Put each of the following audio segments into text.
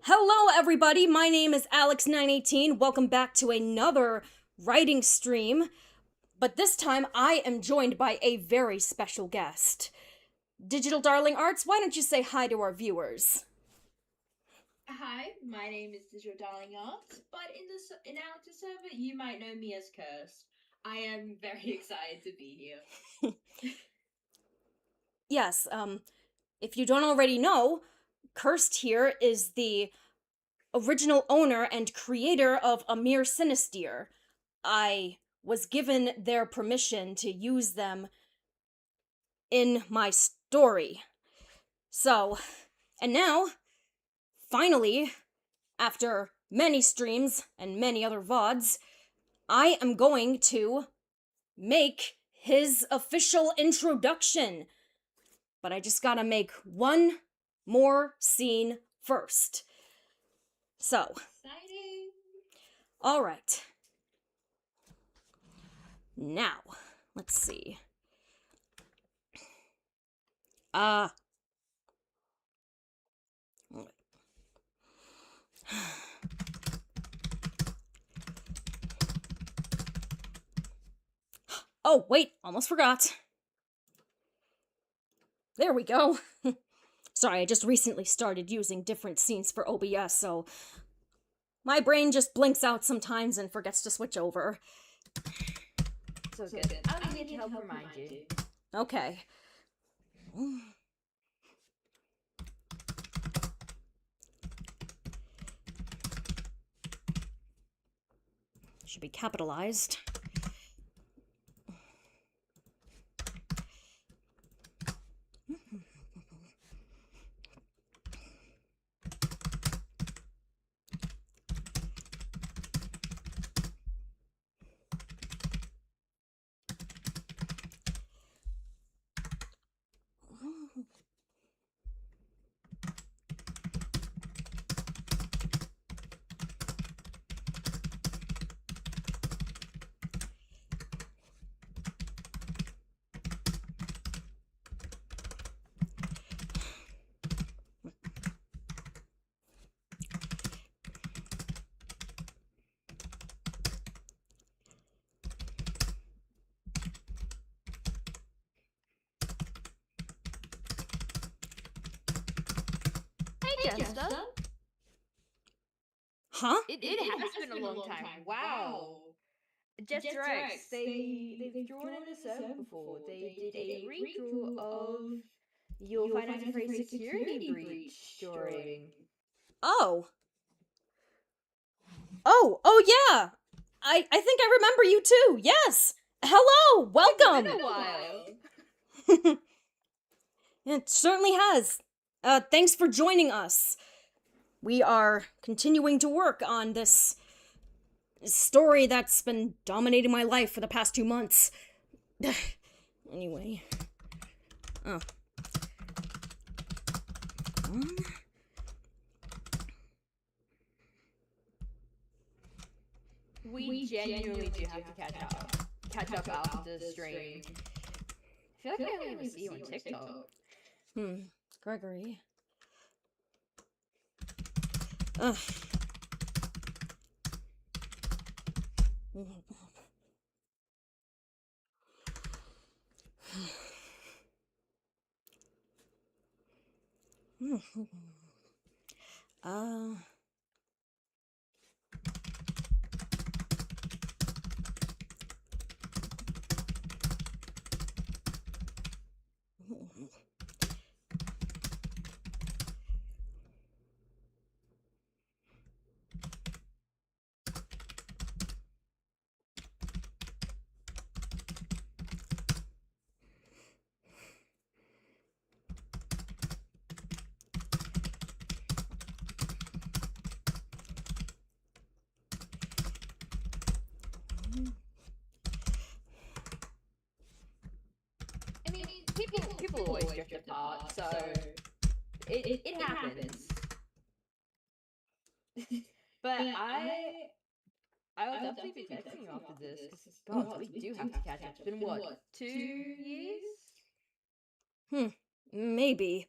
Hello everybody, my name is Alex918. Welcome back to another writing stream. But this time I am joined by a very special guest. Digital Darling Arts, why don't you say hi to our viewers? Hi, my name is Digital Darling Arts, but in Alex's server, you might know me as Cursed. I am very excited to be here. Yes, if you don't already know, Cursed here is the original owner and creator of Amir Sinister. I was given their permission to use them in my story. So, and now, finally, after many streams and many other VODs, I am going to make his official introduction. But I just gotta make one more scene first. So. Exciting! Alright. Now, let's see. Oh, wait, almost forgot. There we go. Sorry, I just recently started using different scenes for OBS, so my brain just blinks out sometimes and forgets to switch over. So good. I'm here to help remind you. Okay. Should be capitalized. Hey, Jester. Huh? It has been a long time. Wow. Jester X, they've drawn in the server before. They did a redraw of your Final Fantasy security breach drawing. Oh, yeah! I think I remember you too, yes! Hello, welcome! It's been a while. It certainly has. Thanks for joining us. We are continuing to work on this story that's been dominating my life for the past 2 months. Anyway. Oh. We genuinely do have to catch up after the stream. I feel like I only ever see you on TikTok. Gregory. Ugh. I mean, people always drift apart, so it happens. But I'll definitely be texting you after this, because God, we do have to catch up. It's been what, 2 years? Maybe.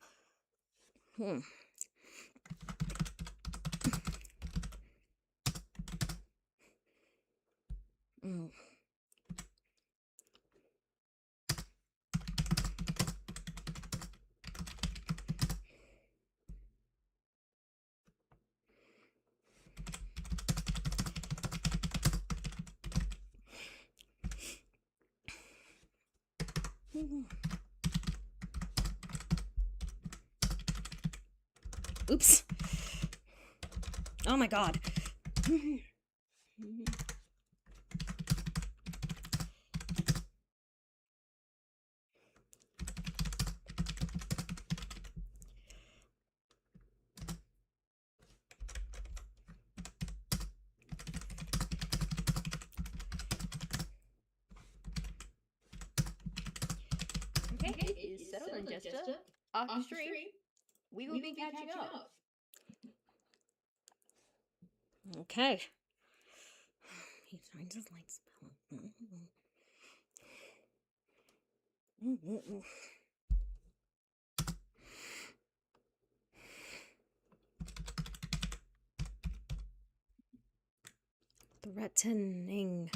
Oops. Oh my god. Okay, it is settled and Jester. Off the stream, we will be catching up. Okay. He finds his light spell. Threatening.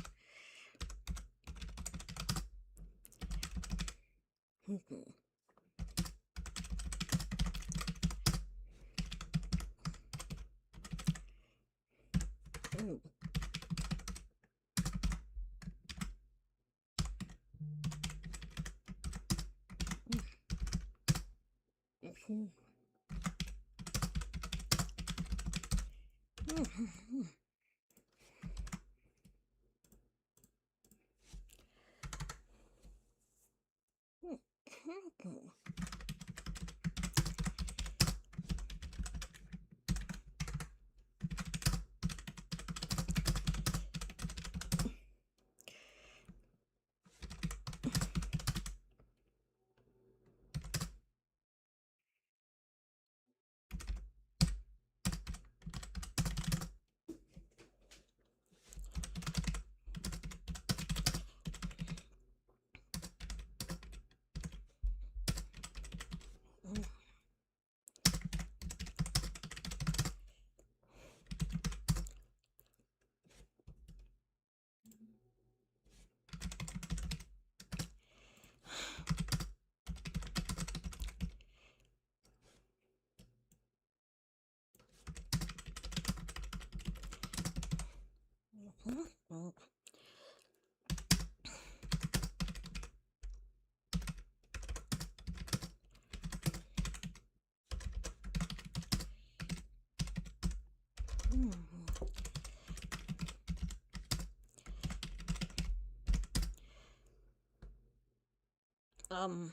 Um.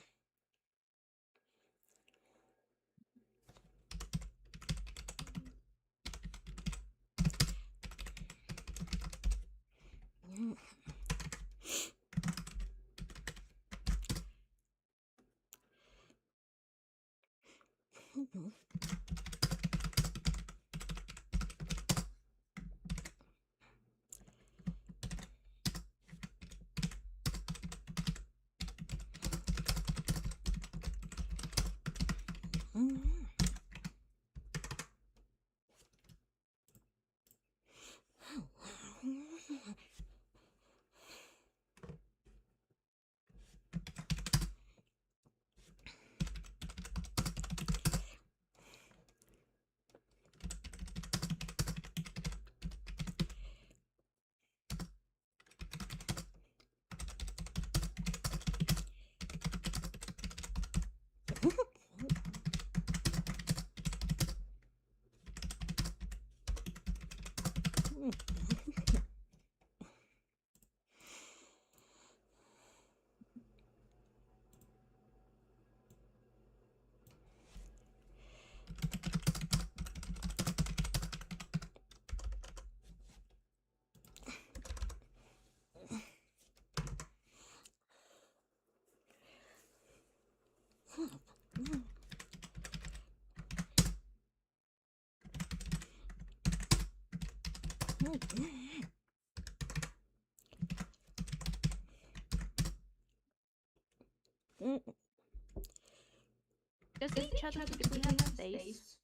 Does each other typically have space?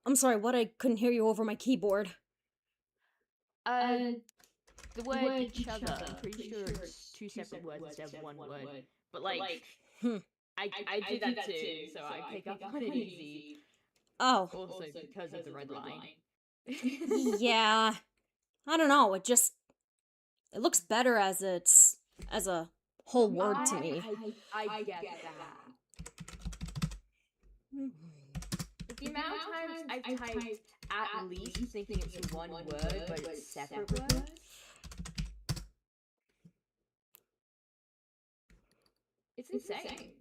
I'm sorry, what? I couldn't hear you over my keyboard. Uh, the word each other, I'm pretty sure it's two separate words instead of one word. But, like, Hmm. I do that too, so I pick up on it easy. Oh. Also because of the red line. Yeah. I don't know. It looks better as as a whole word to me. I get that. But the amount of times I've typed at least thinking it's one word, but it's separate words. It's insane.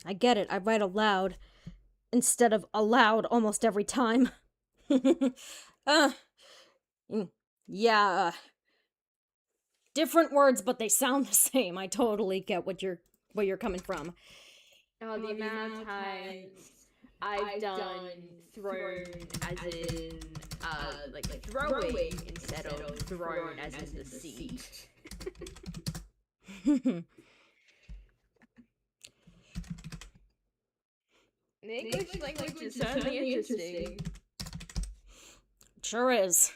I get it. I write aloud instead of aloud almost every time. uh, yeah. Different words, but they sound the same. I totally get where you're coming from. Oh, the amount of times I've done thrown as in like throwing instead of thrown as in the seat. The English language is certainly interesting. Sure is.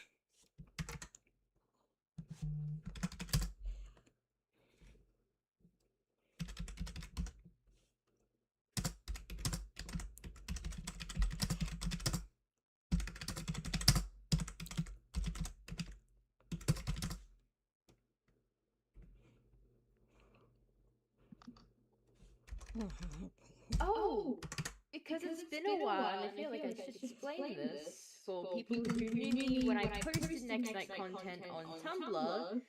Oh, because it's been a while, and I feel like I should explain this for people who knew me when I posted Next Night content on Tumblr,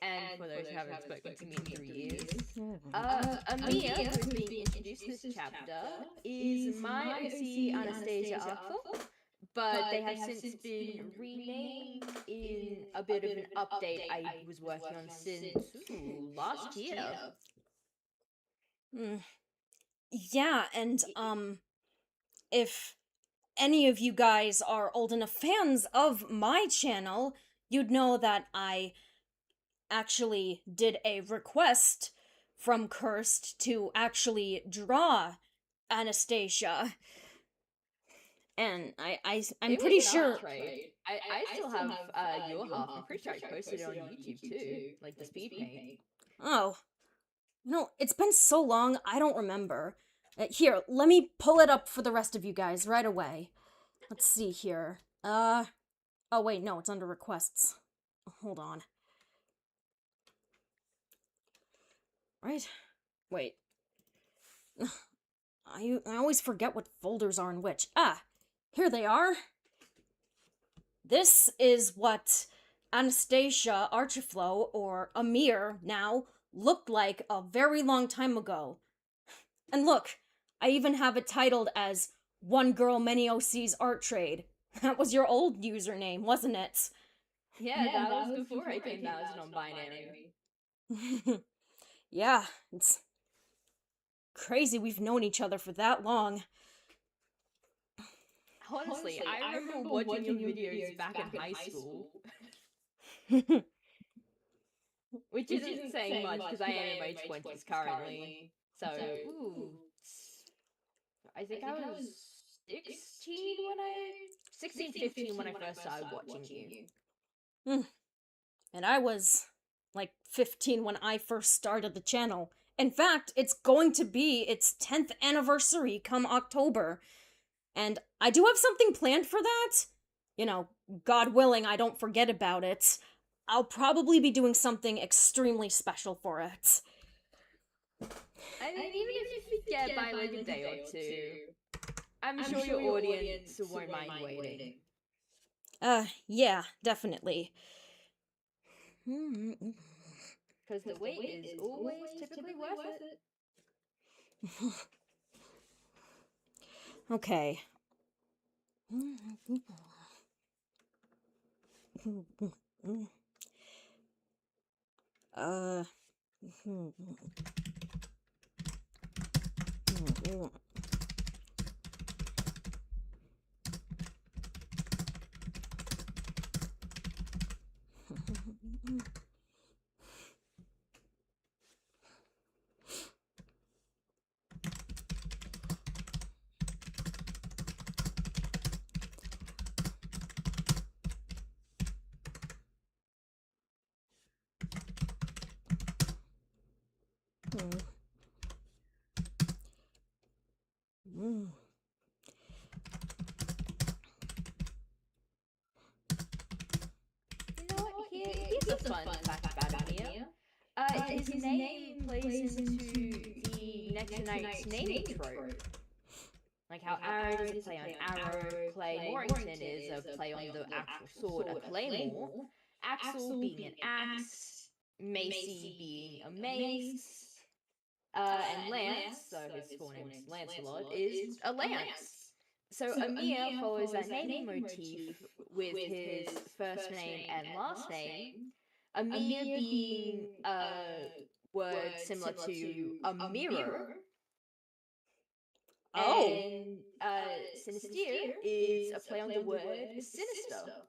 and for those who haven't spoken to me in 3 years. Amia, who is being introduced this chapter, is my OC Anastasia Arkful, but they have since been renamed in a bit of an update I was working on since last year. Yeah, and if any of you guys are old enough fans of my channel, you'd know that I actually did a request from Cursed to actually draw Anastasia. And I'm pretty sure. I still have your half. I'm pretty sure I posted it on YouTube too, like the speed paint. Oh, no, it's been so long, I don't remember. Here, let me pull it up for the rest of you guys right away. Let's see here. Oh wait, no, it's under requests. Hold on. Right? Wait. I always forget what folders are in which. Ah, here they are. This is what Anastasia Archiflow, or Amir now, looked like a very long time ago. And look, I even have it titled as One Girl Many OC's Art Trade. That was your old username, wasn't it? Yeah, that was before I came out as non-binary. Yeah, it's crazy we've known each other for that long. Honestly, I remember watching your videos back in high school. Which isn't saying much because I am in my 20s currently. So, I think I was 16, 15 when I first started watching you. And I was like 15 when I first started the channel. In fact, it's going to be its 10th anniversary come October. And I do have something planned for that. You know, God willing, I don't forget about it. I'll probably be doing something extremely special for it. I mean, even if you forget by like a day or two, I'm sure your audience won't mind waiting. Yeah, definitely. Because the wait is always typically worth it. Okay. Uh. You know what? Here's a fun fact about Amir. His name plays into the next to knight's naming trope. Like how arrow is a play on arrow, Claymorrington is a play on the actual sword, a claymore, Axel being an axe, Macy being a mace, and Lance, so his full name's Lancelot, is a lance. So Amir follows that naming motif with his first name and last name. Amir being a word similar to a mirror, Oh. and Sinister is a play on the word sinister.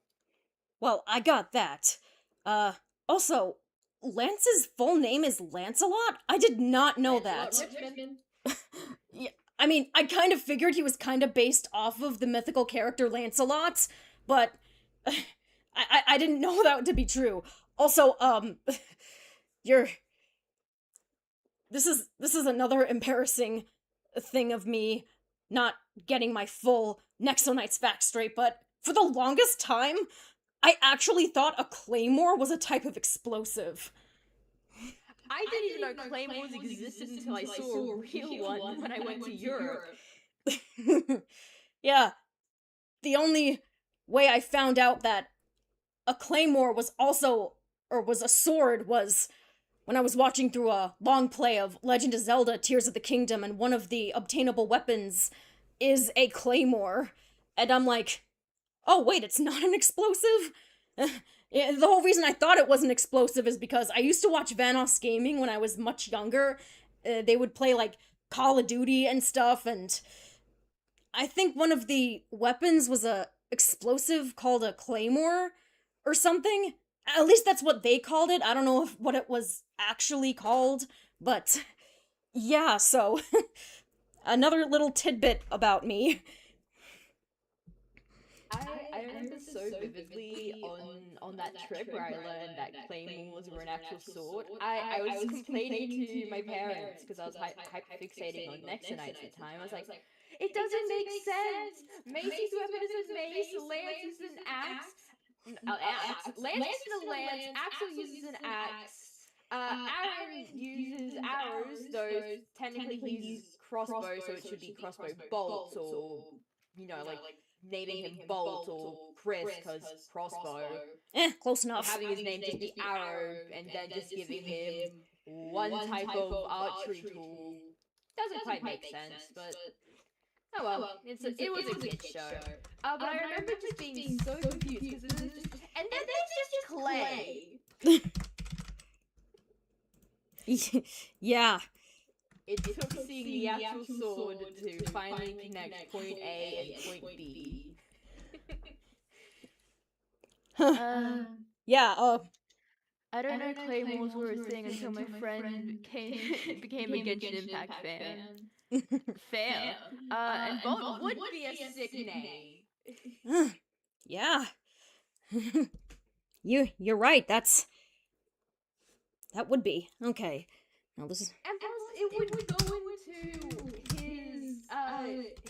Well, I got that. Also, Lance's full name is Lancelot? I did not know Lancelot that. Richmond. Yeah, I mean, I kind of figured he was kind of based off of the mythical character Lancelot, but I didn't know that to be true. Also, you're this is another embarrassing thing of me not getting my full Nexo facts straight, but for the longest time, I actually thought a claymore was a type of explosive. I didn't even know claymores existed until I saw a real one when I went to Europe. Yeah, the only way I found out that a claymore was also, or was a sword, was when I was watching through a long play of Legend of Zelda Tears of the Kingdom, and one of the obtainable weapons is a claymore. And I'm like, oh, wait, it's not an explosive? Yeah, the whole reason I thought it was an explosive is because I used to watch Vanoss Gaming when I was much younger. They would play, like, Call of Duty and stuff, and I think one of the weapons was a explosive called a claymore or something. At least that's what they called it. I don't know if what it was actually called, but yeah, so another little tidbit about me. I remember so vividly on that trip where I learned that claymores were an actual sword. I was complaining to my parents because I was hyper fixating on Nexonites at the time. I was like, it doesn't make sense. Macy's weapon is a mace. Lance is an axe. Lance uses a lance. Axel uses an axe. Aaron uses arrows, though technically he's crossbow, so it should be crossbow bolts, or like naming him Bolt or Chris because crossbow. Close Or enough. having his name just be Arrow and then just giving him one type of archery tool doesn't quite make sense, but oh well, it was a kid show. But I remember just being so confused because it was just, and then there's just clay. Yeah. It took seeing the actual sword to finally connect point A and point B. Yeah, I don't know claymores were a thing until my friend became a Genshin Impact fan. Fair. And Bolt would be a sick name. Yeah. You're right. That would be. Okay. Now this is And plus, it would go into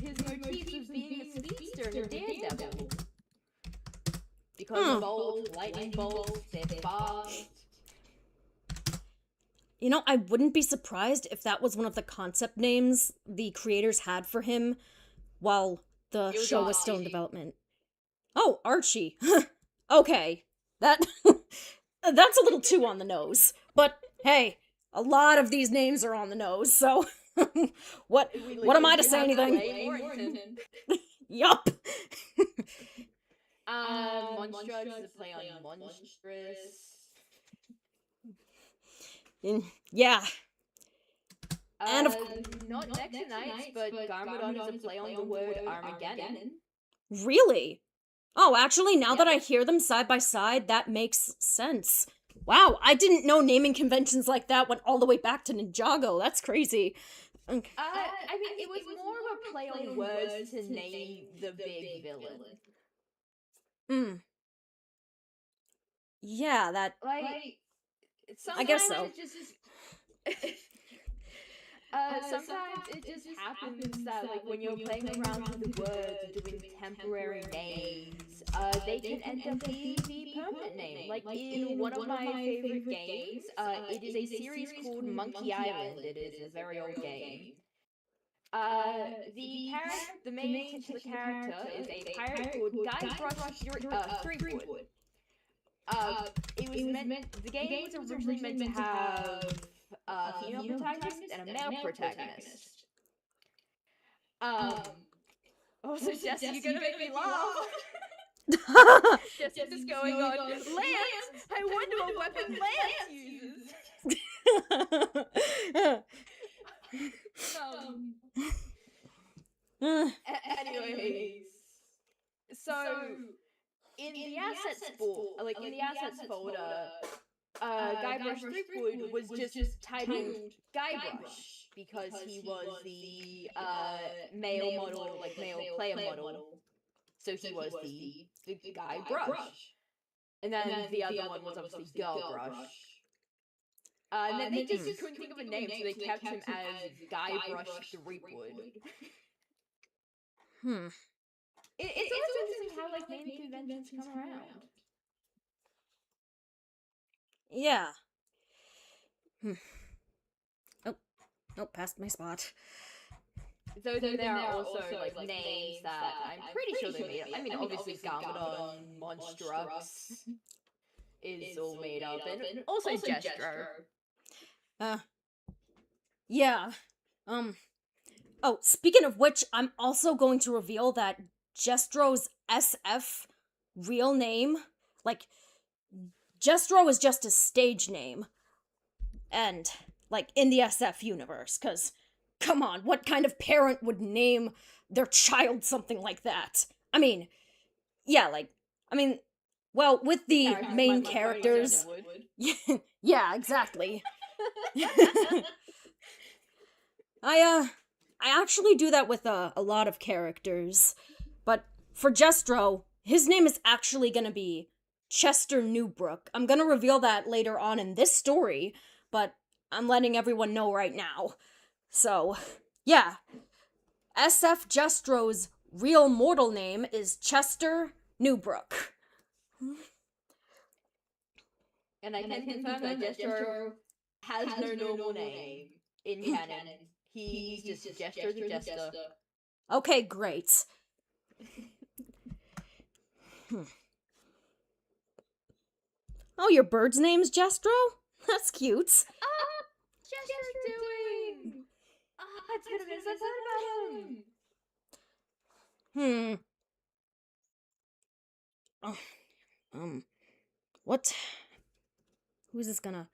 his motifs of being a speedster and a daredevil. Because bolt, lightning bolts, they're fast. You know, I wouldn't be surprised if that was one of the concept names the creators had for him while the show was still in development. Oh, Archie. Okay. That's a little too on the nose. But hey, a lot of these names are on the nose, so what We what am I literally to do say have anything? Clay Morton. Yup. Monstrux is a play on monstrous. Yeah. And of Not next to Knights, but Garmadon is a play on the word Armageddon. really? Oh, actually, now that I hear them side by side, that makes sense. Wow, I didn't know naming conventions like that went all the way back to Ninjago. That's crazy. Okay. I mean, it was more of a play on words to name the big villain. Mm. Yeah, that. Like, I guess so. it just sometimes it just happens that, like, when you're playing around with the words or doing temporary names, they can end up being the permanent name. Like, in one of my favorite games, it is a series called Monkey Island. It is a very old game. The main titular character is a pirate called Threepwood. The game was originally meant to have a female protagonist and a male protagonist. Also, Jesse, you're gonna make me laugh. Jesse's just going on, Lance! I wonder what weapon Lance uses! Anyways, so in the assets folder, Guybrush Threepwood was just titled Guybrush because he was the male model, like male player model. So he was the Guybrush. And then the other one was obviously Girlbrush. And then they just couldn't think of a name, so they kept him as Guybrush Threepwood. It's always interesting how, like, naming conventions come around. Yeah. Oh, past my spot. Though there are also, like, names that I'm pretty sure they made up. I mean, obviously Garmadon, Monstrux is all made up, and also Jestro. Yeah. Oh, speaking of which, I'm also going to reveal that Jestro's SF real name, like, Jestro is just a stage name. And, like, in the SF universe, because, come on, what kind of parent would name their child something like that? I mean, yeah, well, with the main characters. Yeah, exactly. I actually do that with a lot of characters. But for Jestro, his name is actually gonna be Chester Newbrook. I'm gonna reveal that later on in this story, but I'm letting everyone know right now. So, yeah. SF Jestro's real mortal name is Chester Newbrook. And I can confirm that Jestro has no normal name in canon. He's just Jester the Jester. Okay, great. Oh, your bird's name's Jestro? That's cute. Jester's doing? It's been a minute since I heard about him. What? Who's this gonna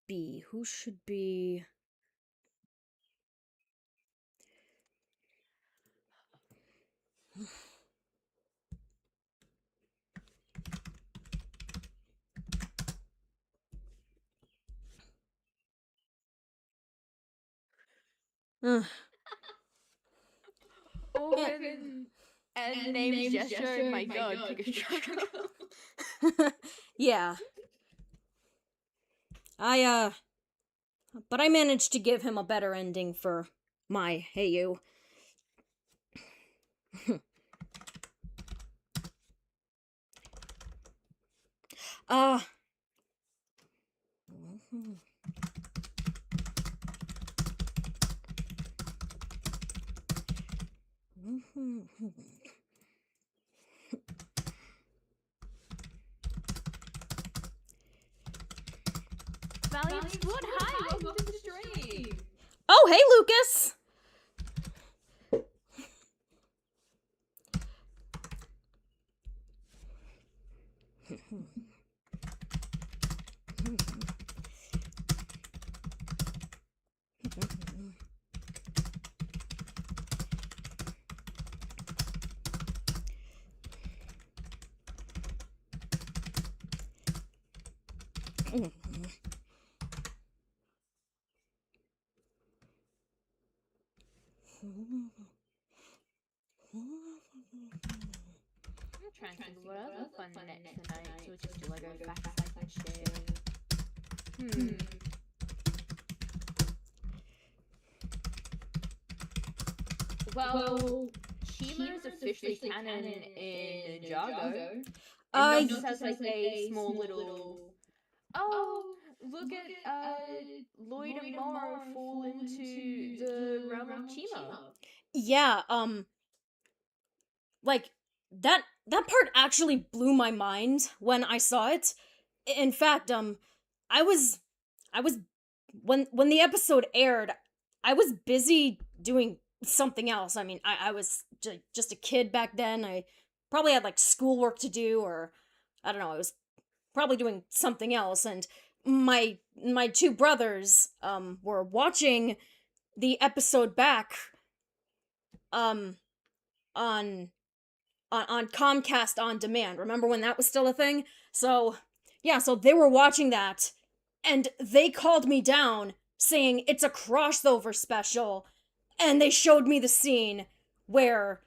be? Who should be? Organ and names Jester, my god, pick a struggle. Yeah. But I managed to give him a better ending for my Hey You. Valiant Sport, hi, welcome to the stream. Oh, hey, Lucas! I'm trying to think of what other fun next tonight, so we just do Lego facts I can share. Well, Chima is officially canon in Ninjago, and not just as like a small little. Oh, look at Lloyd and Morrow fall into the realm of Chima. Yeah, like that part actually blew my mind when I saw it. In fact, I was when the episode aired, I was busy doing something else. I mean, I was just a kid back then. I probably had like schoolwork to do, or I don't know. I was probably doing something else, and my two brothers were watching the episode back um on on Comcast on demand. Remember when that was still a thing? So, yeah, so they were watching that and they called me down saying it's a crossover special, and they showed me the scene where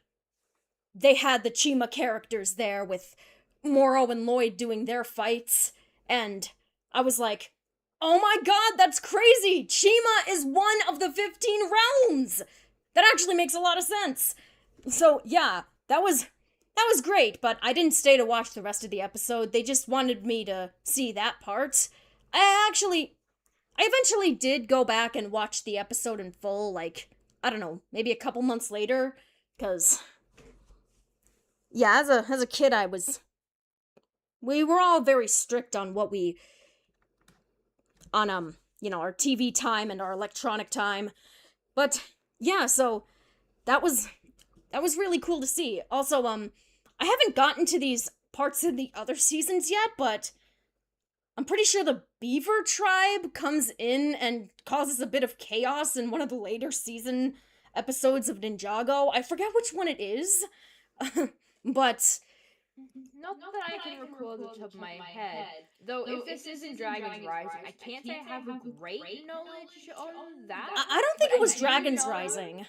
they had the Chima characters there with Moro and Lloyd doing their fights, and I was like, "Oh my god, that's crazy. Chima is one of the 15 realms." That actually makes a lot of sense. So, yeah, that was great, but I didn't stay to watch the rest of the episode. They just wanted me to see that part. I eventually did go back and watch the episode in full, like, I don't know, maybe a couple months later, cuz yeah, as a kid we were all very strict on what we on our TV time and our electronic time. But yeah, so that was that was really cool to see. Also, I haven't gotten to these parts in the other seasons yet, but I'm pretty sure the Beaver tribe comes in and causes a bit of chaos in one of the later season episodes of Ninjago. I forget which one it is, but Not that I can recall the top of my head. Though, if this isn't Dragon's Rising, I can't say I have a great knowledge on that. I don't But think it was Dragon's Rising.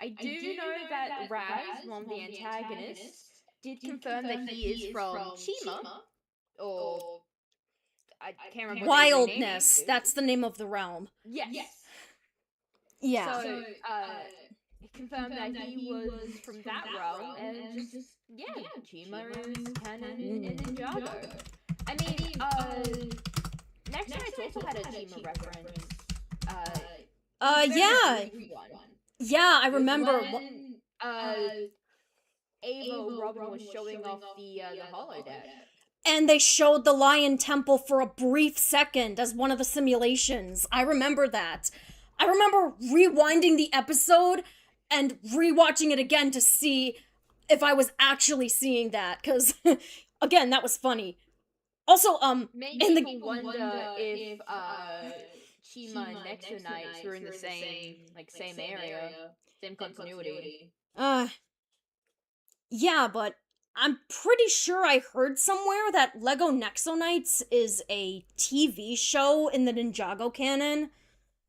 I do know that Raz, one of the antagonists, did confirm that he is from Chima, or I can't remember what they renamed it Wildness. to. That's the name of the realm. Yes. Yeah. So, it confirmed that he was from that realm, and just, yeah, Chima is canon in Ninjago. I mean, Next Night's also had a Chima reference. Yeah. Brief one. Yeah, I remember. When, Ava Robin was showing off the holodeck. And they showed the Lion Temple for a brief second as one of the simulations. I remember that. I remember rewinding the episode and rewatching it again to see if I was actually seeing that, because, again, that was funny. Also, Made people wonder if Chima and Nexo Knights were in the same area, same continuity. Yeah, but I'm pretty sure I heard somewhere that Lego Nexo Knights is a TV show in the Ninjago canon.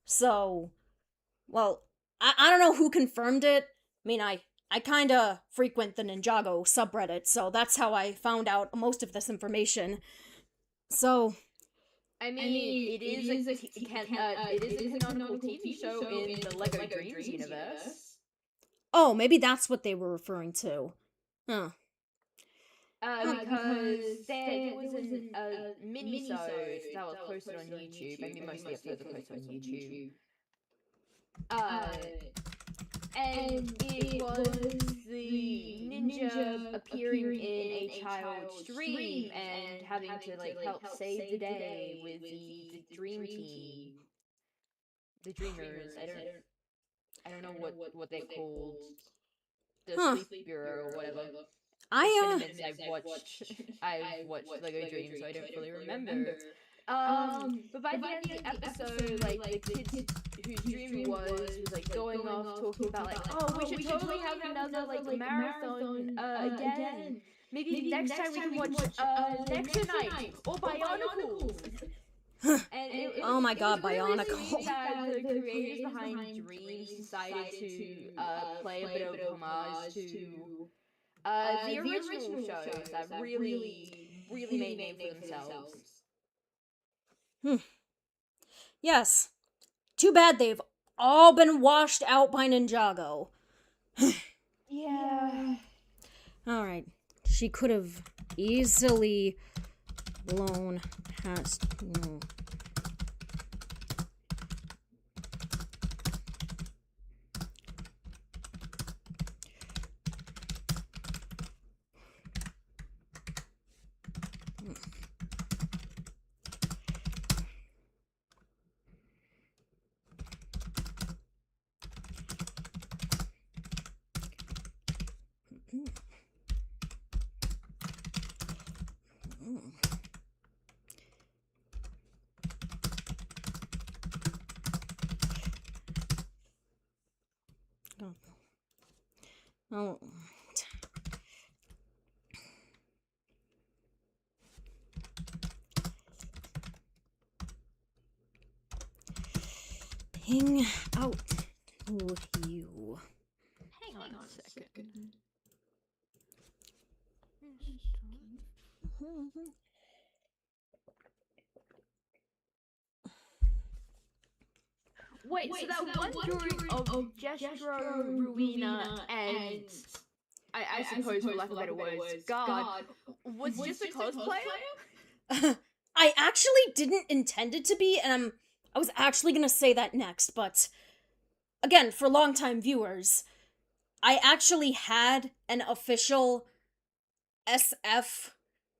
So, well, I don't know who confirmed it. I mean, I kinda frequent the Ninjago subreddit, so that's how I found out most of this information. So, I mean, it is a canonical TV show in the Lego Dreams universe. oh, maybe that's what they were referring to. Huh. Because there was a mini-sode that was posted on YouTube. I mean, most of the episodes are posted on YouTube. And it was the ninja appearing in a child's dream and having to help save the day with the dream team. the Dreamers. I don't know what they called, the Huh. Sleep Bureau or whatever. It's been a I, minute since I've watched Lego Dream, so I don't fully remember. But by the end of the episode, like the kid whose dream was like going off talking about like, oh, we should totally have another like marathon again. Maybe next time we can watch Nexonite or Bionicles. And oh my god, it was really Bionicle. sweet that the creators behind Dreams decided to play a bit of homage to the original shows that really made a name for themselves. Yes. Too bad they've all been washed out by Ninjago. Yeah. Alright. She could have easily blown past. Oh. Ping out to you. Hang on a second. Wait, so that one drawing of Jestro, Rowena, and I suppose, for lack of better words, God, was just a cosplayer? I actually didn't intend it to be, and I was actually gonna say that next, but again, for longtime viewers, I actually had an official SF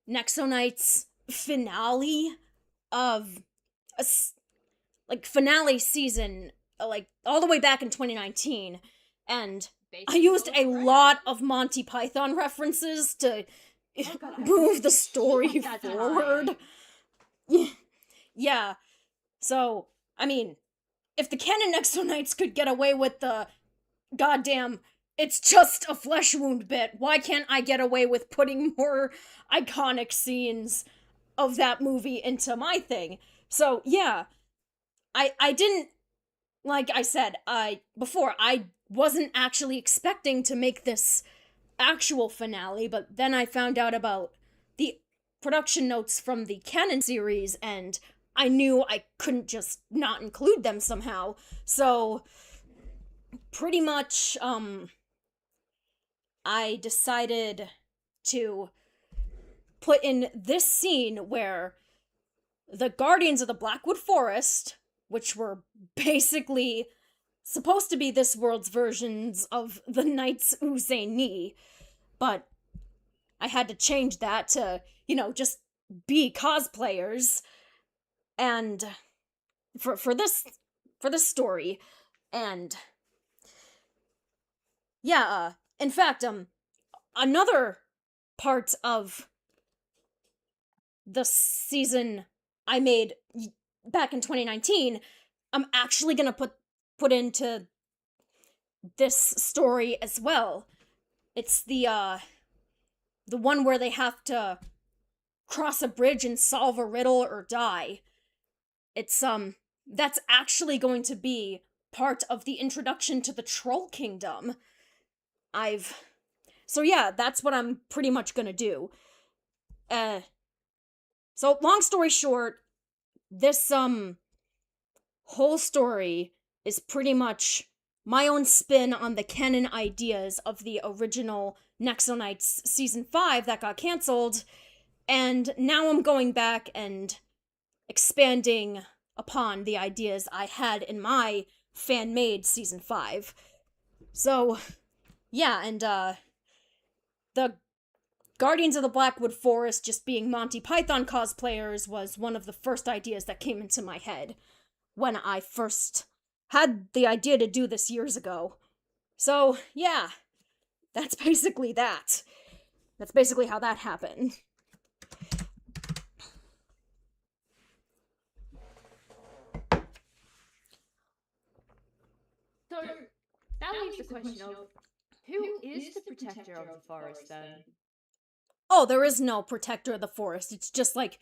Nexonites finale of like finale season, like all the way back in 2019, and I used a lot of Monty Python references to move the story forward. Yeah, so, I mean, if the canon Nexonites could get away with the goddamn it's just a flesh wound bit, why can't I get away with putting more iconic scenes of that movie into my thing? So, yeah, I didn't, like I said, before, I wasn't actually expecting to make this actual finale, but then I found out about the production notes from the canon series, and I knew I couldn't just not include them somehow. So, pretty much, I decided to put in this scene where the Guardians of the Blackwood Forest, which were basically supposed to be this world's versions of the Knights Uze-Ni, but I had to change that to, just be cosplayers, and for this story, and yeah, in fact, another part of the season I made back in 2019, I'm actually gonna put into this story as well. It's the one where they have to cross a bridge and solve a riddle or die. It's that's actually going to be part of the introduction to the Troll Kingdom. So yeah, that's what I'm pretty much gonna do. So long story short, this whole story is pretty much my own spin on the canon ideas of the original Nexonites season 5 that got canceled, and now I'm going back and expanding upon the ideas I had in my fan-made season 5. So, yeah, and the Guardians of the Blackwood Forest just being Monty Python cosplayers was one of the first ideas that came into my head when I first had the idea to do this years ago. So, yeah, that's basically that. That's basically how that happened. So that leaves the question of who is the protector of the forest then? Oh, there is no protector of the forest. It's just like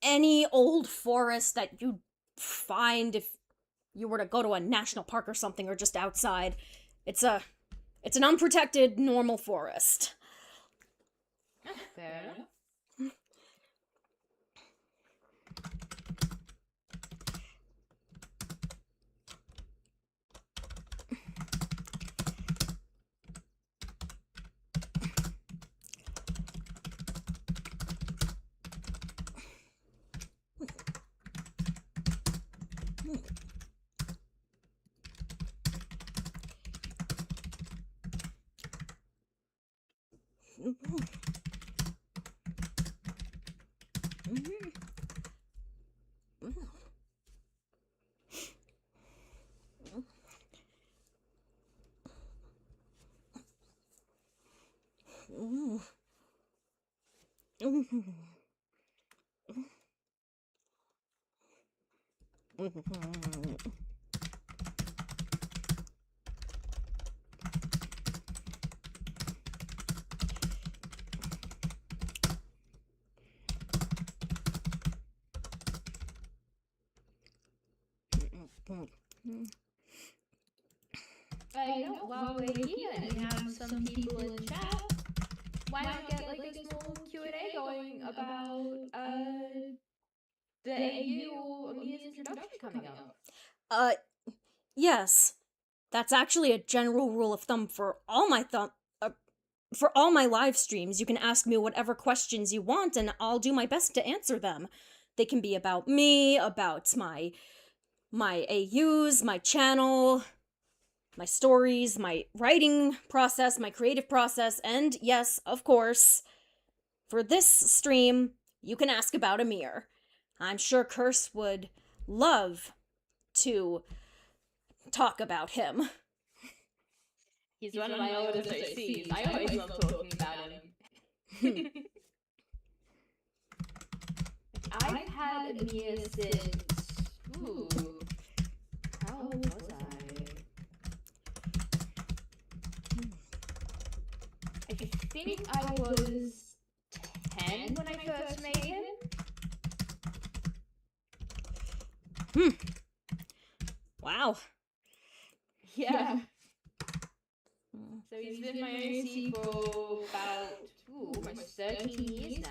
any old forest that you'd find if you were to go to a national park or something, or just outside. It's an unprotected normal forest. Fair enough. While we're here and we have some people in chat, why not get like a small Q&A going about the AU or Amia's introduction coming up? Yes. That's actually a general rule of thumb for all my live streams. You can ask me whatever questions you want and I'll do my best to answer them. They can be about me, about my AUs, my channel, my stories, my writing process, my creative process, and yes, of course, for this stream, you can ask about Amir. I'm sure Curse would love to talk about him. He's one of my oldest OCs. I always love talking about him. I've had Amir since... Ooh. How old was I think I was 10 when I first made him. Wow. Yeah. So he's been my OC for about almost 13 years now.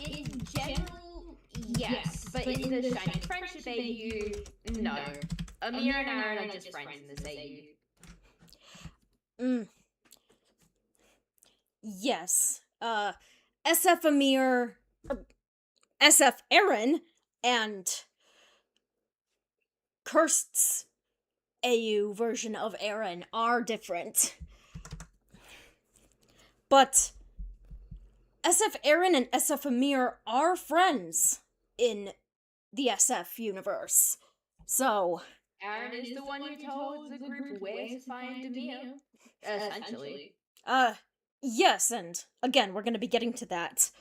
In general, yes, but in the Shining Friendship AU, no. Amir and Aaron are just friends in this AU. Yes. SF Amir, SF Aaron, and Kirst's AU version of Aaron are different. But SF Aaron and SF Amir are friends in the SF universe. So, Aaron is the one who told the group where to find Amir, essentially. Yes, and again, we're going to be getting to that.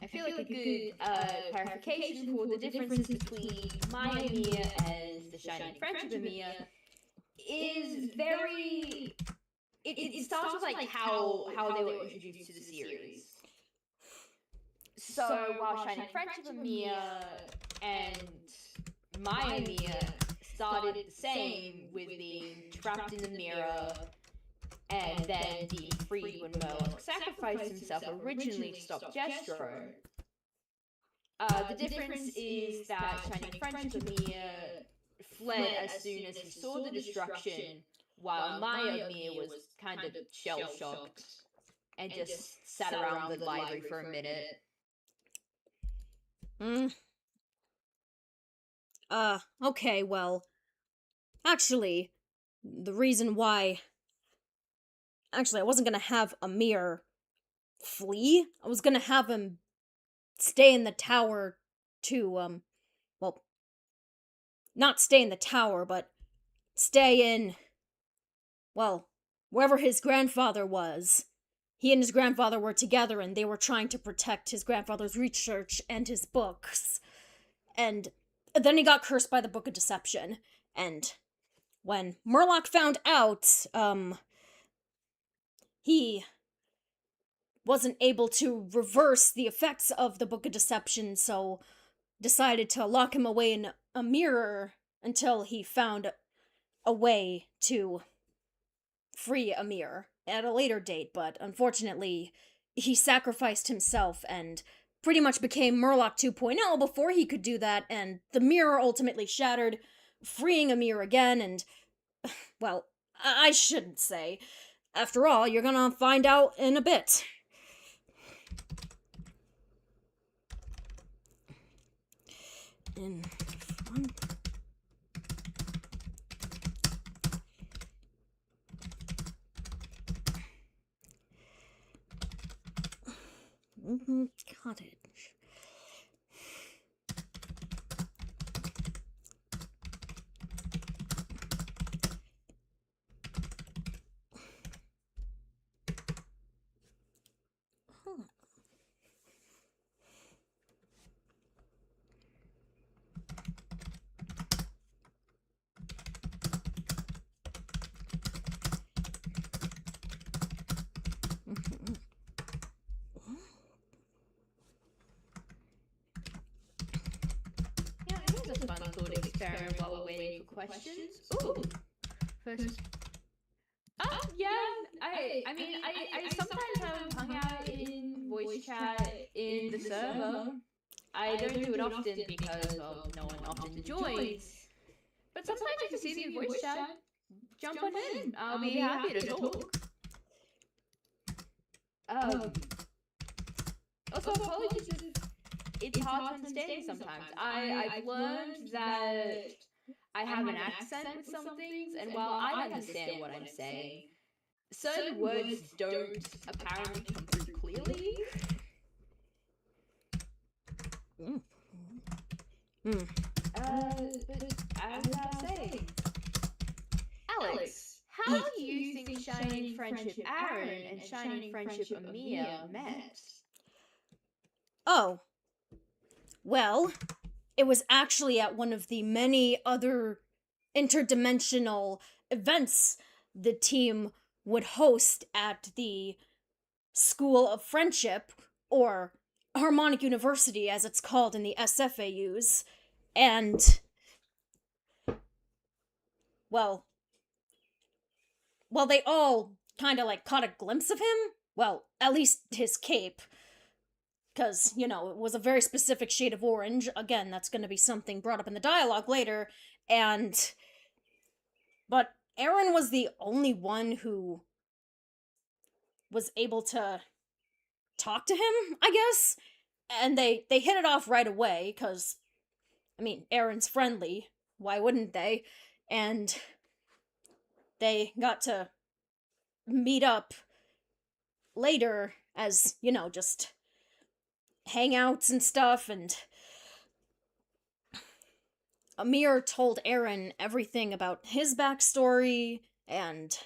I feel like a good clarification for the difference between my Amir and the Shining Friendship Amir is very... It starts with like how they were introduced to the series. So while Shining Friendship Amir and my Amir started the same with being trapped in the mirror and then being freed when Murloc sacrificed himself originally to stop Jestro. The difference is that Shining Friendship Amir fled as soon as he saw the destruction, while my Amir was kind of shell-shocked and just sat around the library for a minute. Mm, okay, well, actually, the reason why. Actually, I wasn't gonna have Amir flee. I was gonna have him stay in the tower to, well, not stay in the tower, but stay in, well, wherever his grandfather was. He and his grandfather were together and they were trying to protect his grandfather's research and his books. And then he got cursed by the Book of Deception. And when Murloc found out, he wasn't able to reverse the effects of the Book of Deception, so decided to lock him away in a mirror until he found a way to free Amir at a later date, but unfortunately, he sacrificed himself and pretty much became Murloc 2.0 before he could do that, and the mirror ultimately shattered, freeing Amir again, and, well, I shouldn't say. After all, you're gonna find out in a bit. In front. Cottage. Yeah, here's a fun thought experiment while we're waiting for questions. Ooh, first. Oh yeah, I sometimes have hung out in voice chat in the server. I don't do it often because no one often joins. But sometimes if you see me in voice chat, jump on in. I'll be happy to talk. Um, Also, apologies if it's hard to understand me sometimes. I've learned that I have an accent with some things, and while I understand what I'm saying, certain words don't apparently come through clearly. But as I was saying, Alex, how do you think Shining Friendship Aaron and Shining Friendship Amir met? Oh, well, it was actually at one of the many other interdimensional events the team would host at the School of Friendship, or Harmonic University as it's called in the SFAUs, and, well, they all kind of like caught a glimpse of him. Well, at least his cape. Because, it was a very specific shade of orange. Again, that's going to be something brought up in the dialogue later. But Aaron was the only one who was able to talk to him, I guess. And they hit it off right away, because, Aaron's friendly. Why wouldn't they? And they got to meet up later as, just hangouts and stuff, and Amir told Aaron everything about his backstory and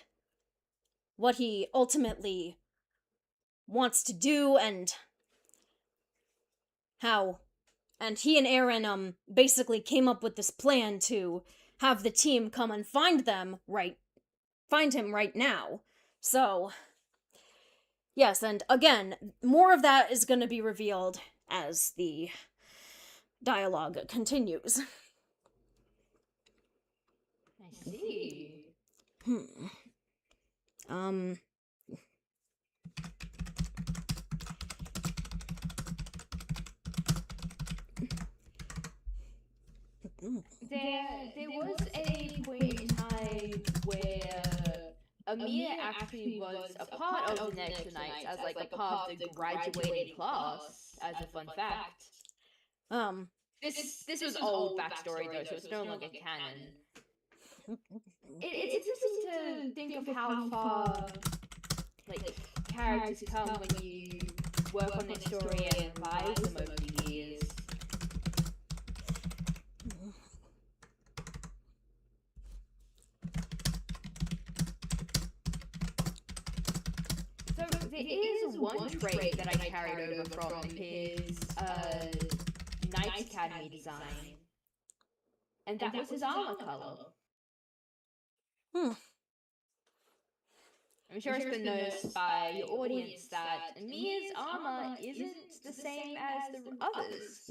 what he ultimately wants to do, and how, and he and Aaron basically came up with this plan to have the team come and find him right now. So yes, and again, more of that is going to be revealed as the dialogue continues. I see. There was a point in time where Amir actually was a part of the Next Nights as like a part of the graduating class, as a fun fact. This was old backstory though, so it's no longer canon. It's interesting to think of how far like characters come when you work on their story and revise them over the years. So there is one trait that I carried over from his Knights Academy design, and that was his armor color. I'm sure it's been noticed by your audience that Amia's armor isn't the same as the others.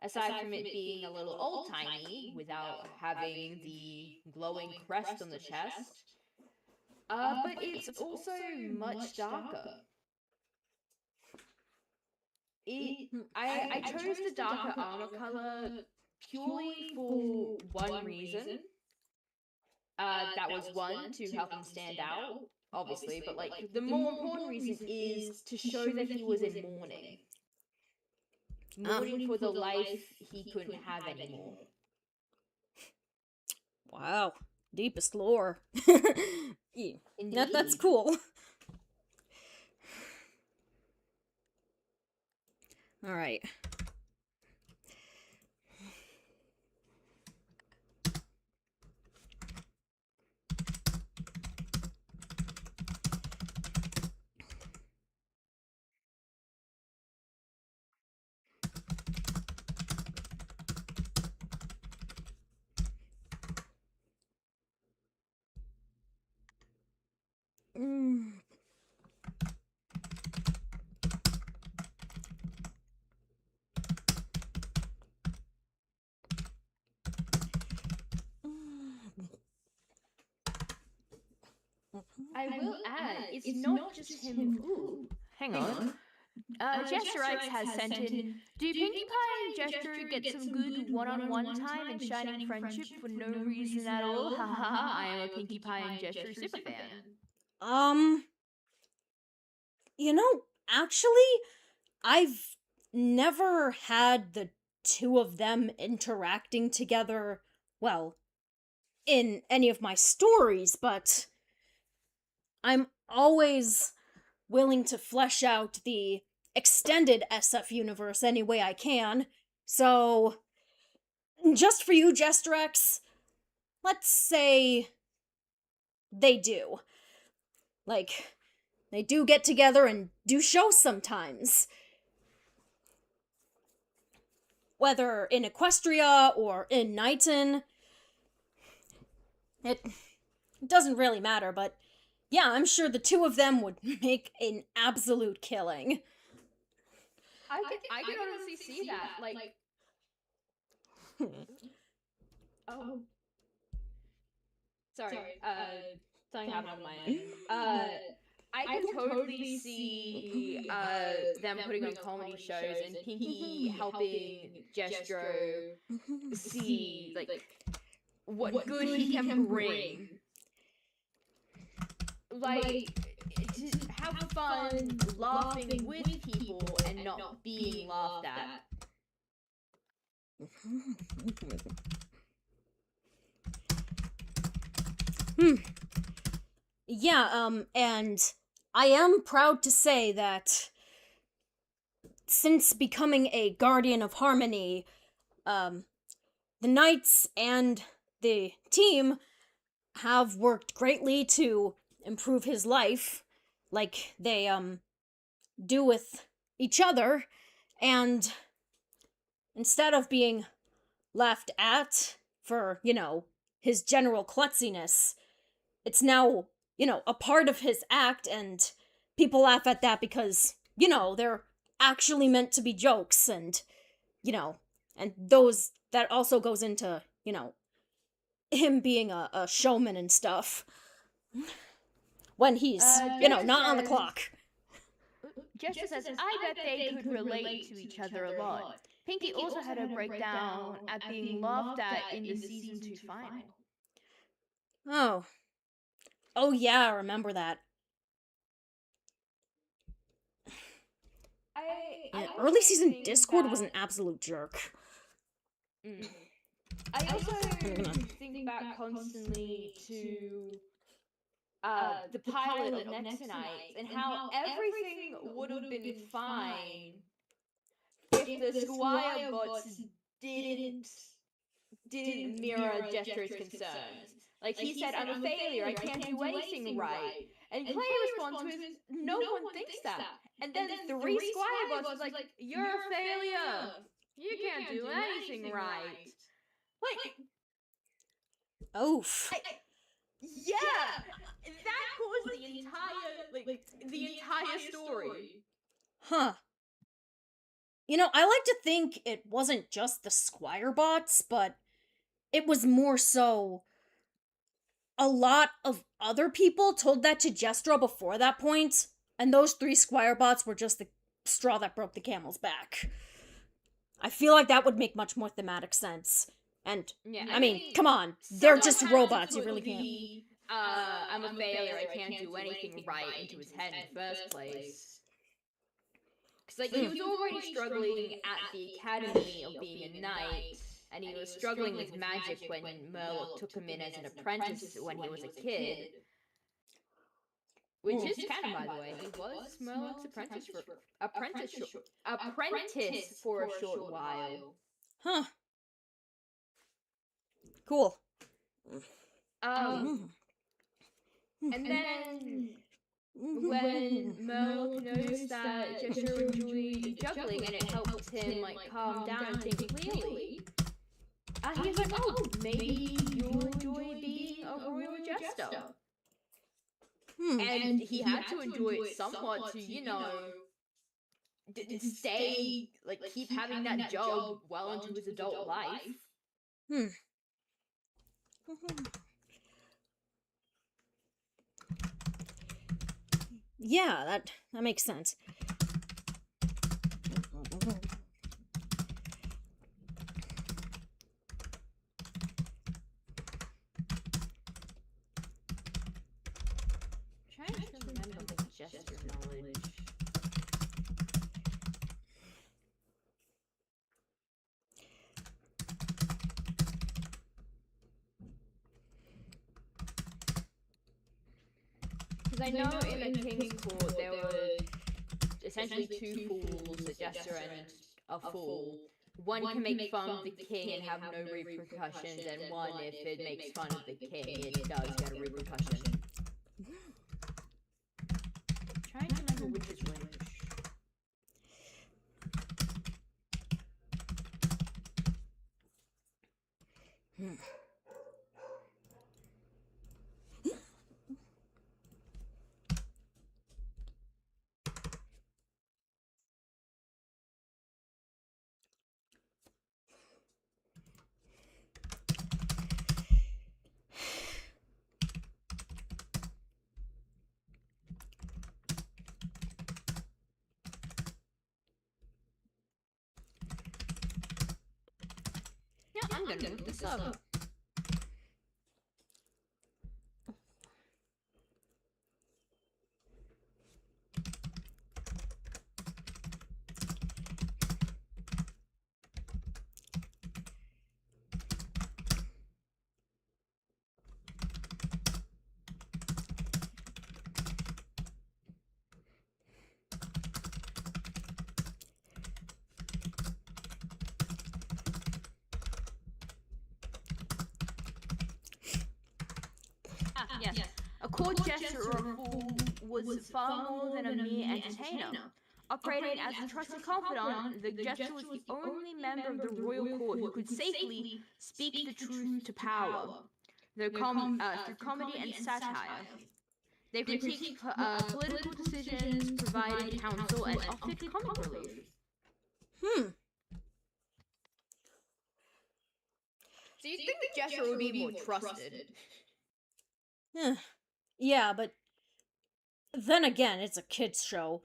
Aside from it being a little old-timey, without having the glowing crest on the chest, but it's also much darker. I chose the darker armor color purely for one reason. That was one, to help him stand out, obviously, but like the more important reason is to show that he was in mourning. Mourning for the life he couldn't have anymore. Wow. Deepest lore. That's cool. All right. I will add, it's not just him. Ooh, hang on. Jester X has sent in, do Pinkie Pie and Jester get some good one-on-one time and shining friendship for no reason at all? Ha ha ha, I am a Pinkie Pie and Jester superfan. Actually, I've never had the two of them interacting together, well, in any of my stories, but I'm always willing to flesh out the extended SF universe any way I can. So, just for you, Jester X, let's say they do. Like, they do get together and do shows sometimes. Whether in Equestria or in Knighton, it doesn't really matter, but yeah, I'm sure the two of them would make an absolute killing. I can honestly see that. Like, oh, sorry. Something happened on my end. I can totally see them putting on comedy shows and Pinkie helping Jestro see like what good he can bring. Like to have fun laughing with people and not being laughed at. Yeah, and I am proud to say that since becoming a Guardian of Harmony, the Knights and the team have worked greatly to improve his life, like they, do with each other, and instead of being laughed at for, his general klutziness, it's now, a part of his act, and people laugh at that because, they're actually meant to be jokes, and, and those, that also goes into, him being a showman and stuff. When he's, not on the clock. Jester says, I bet they could relate to each other a lot. Pinkie also had a breakdown at being laughed at in the season 2 final. Oh. Oh yeah, I remember that. And I early also season think Discord was that an absolute jerk. mm, I also I'm gonna. think back constantly to the pilot of Next Nights and how everything would have been fine if the Squire bots didn't didn't mirror Jester's concerns. Like he said, I'm a failure, I can't do anything right. And Clay responds with, no one thinks that. And then three Squire bots was like, you're a failure. You can't do anything right. Like, Oof. yeah, that caused the entire story. Huh. You know, I like to think it wasn't just the Squire bots, but it was more so a lot of other people told that to Jestro before that point, and those three Squire bots were just the straw that broke the camel's back. I feel like that would make much more thematic sense. And, Yeah, I mean, come on, they're someone just had robots, to you put really can't. I'm a failure, I can't do anything right into his head in the first place. Because, like, he was already struggling at the academy of being a knight, and he was struggling with magic when Murloc took him in as an apprentice when he was a kid. Which is canon, by the way. He was Murloc's apprentice for a short while. Huh. Cool. And then when Murloc noticed that Jester enjoyed juggling and it helped him like calm down and think clearly, he's like, oh, maybe you'll enjoy being a royal jester. And he had to enjoy it somewhat to, stay, like, keep having that job well into his adult life. Yeah, that makes sense. I'm trying to remember the jester knowledge. Because I know in a king's court there were essentially two fools, a jester and a fool. One can make fun of the king and have no repercussions, and one, if it makes fun of the king, it does get a repercussion. Trying to remember which is which. Yeah, I'm gonna look this up. Yes. A court jester or a fool was far more than a mere entertainer. Operating as a trusted confidant, the jester was the only member of the royal court who could safely speak the truth to power. Through comedy and satire. They critiqued political decisions, provided counsel, and offered comic relief. So you'd think the jester would be more trusted. Yeah, but then again, it's a kids' show.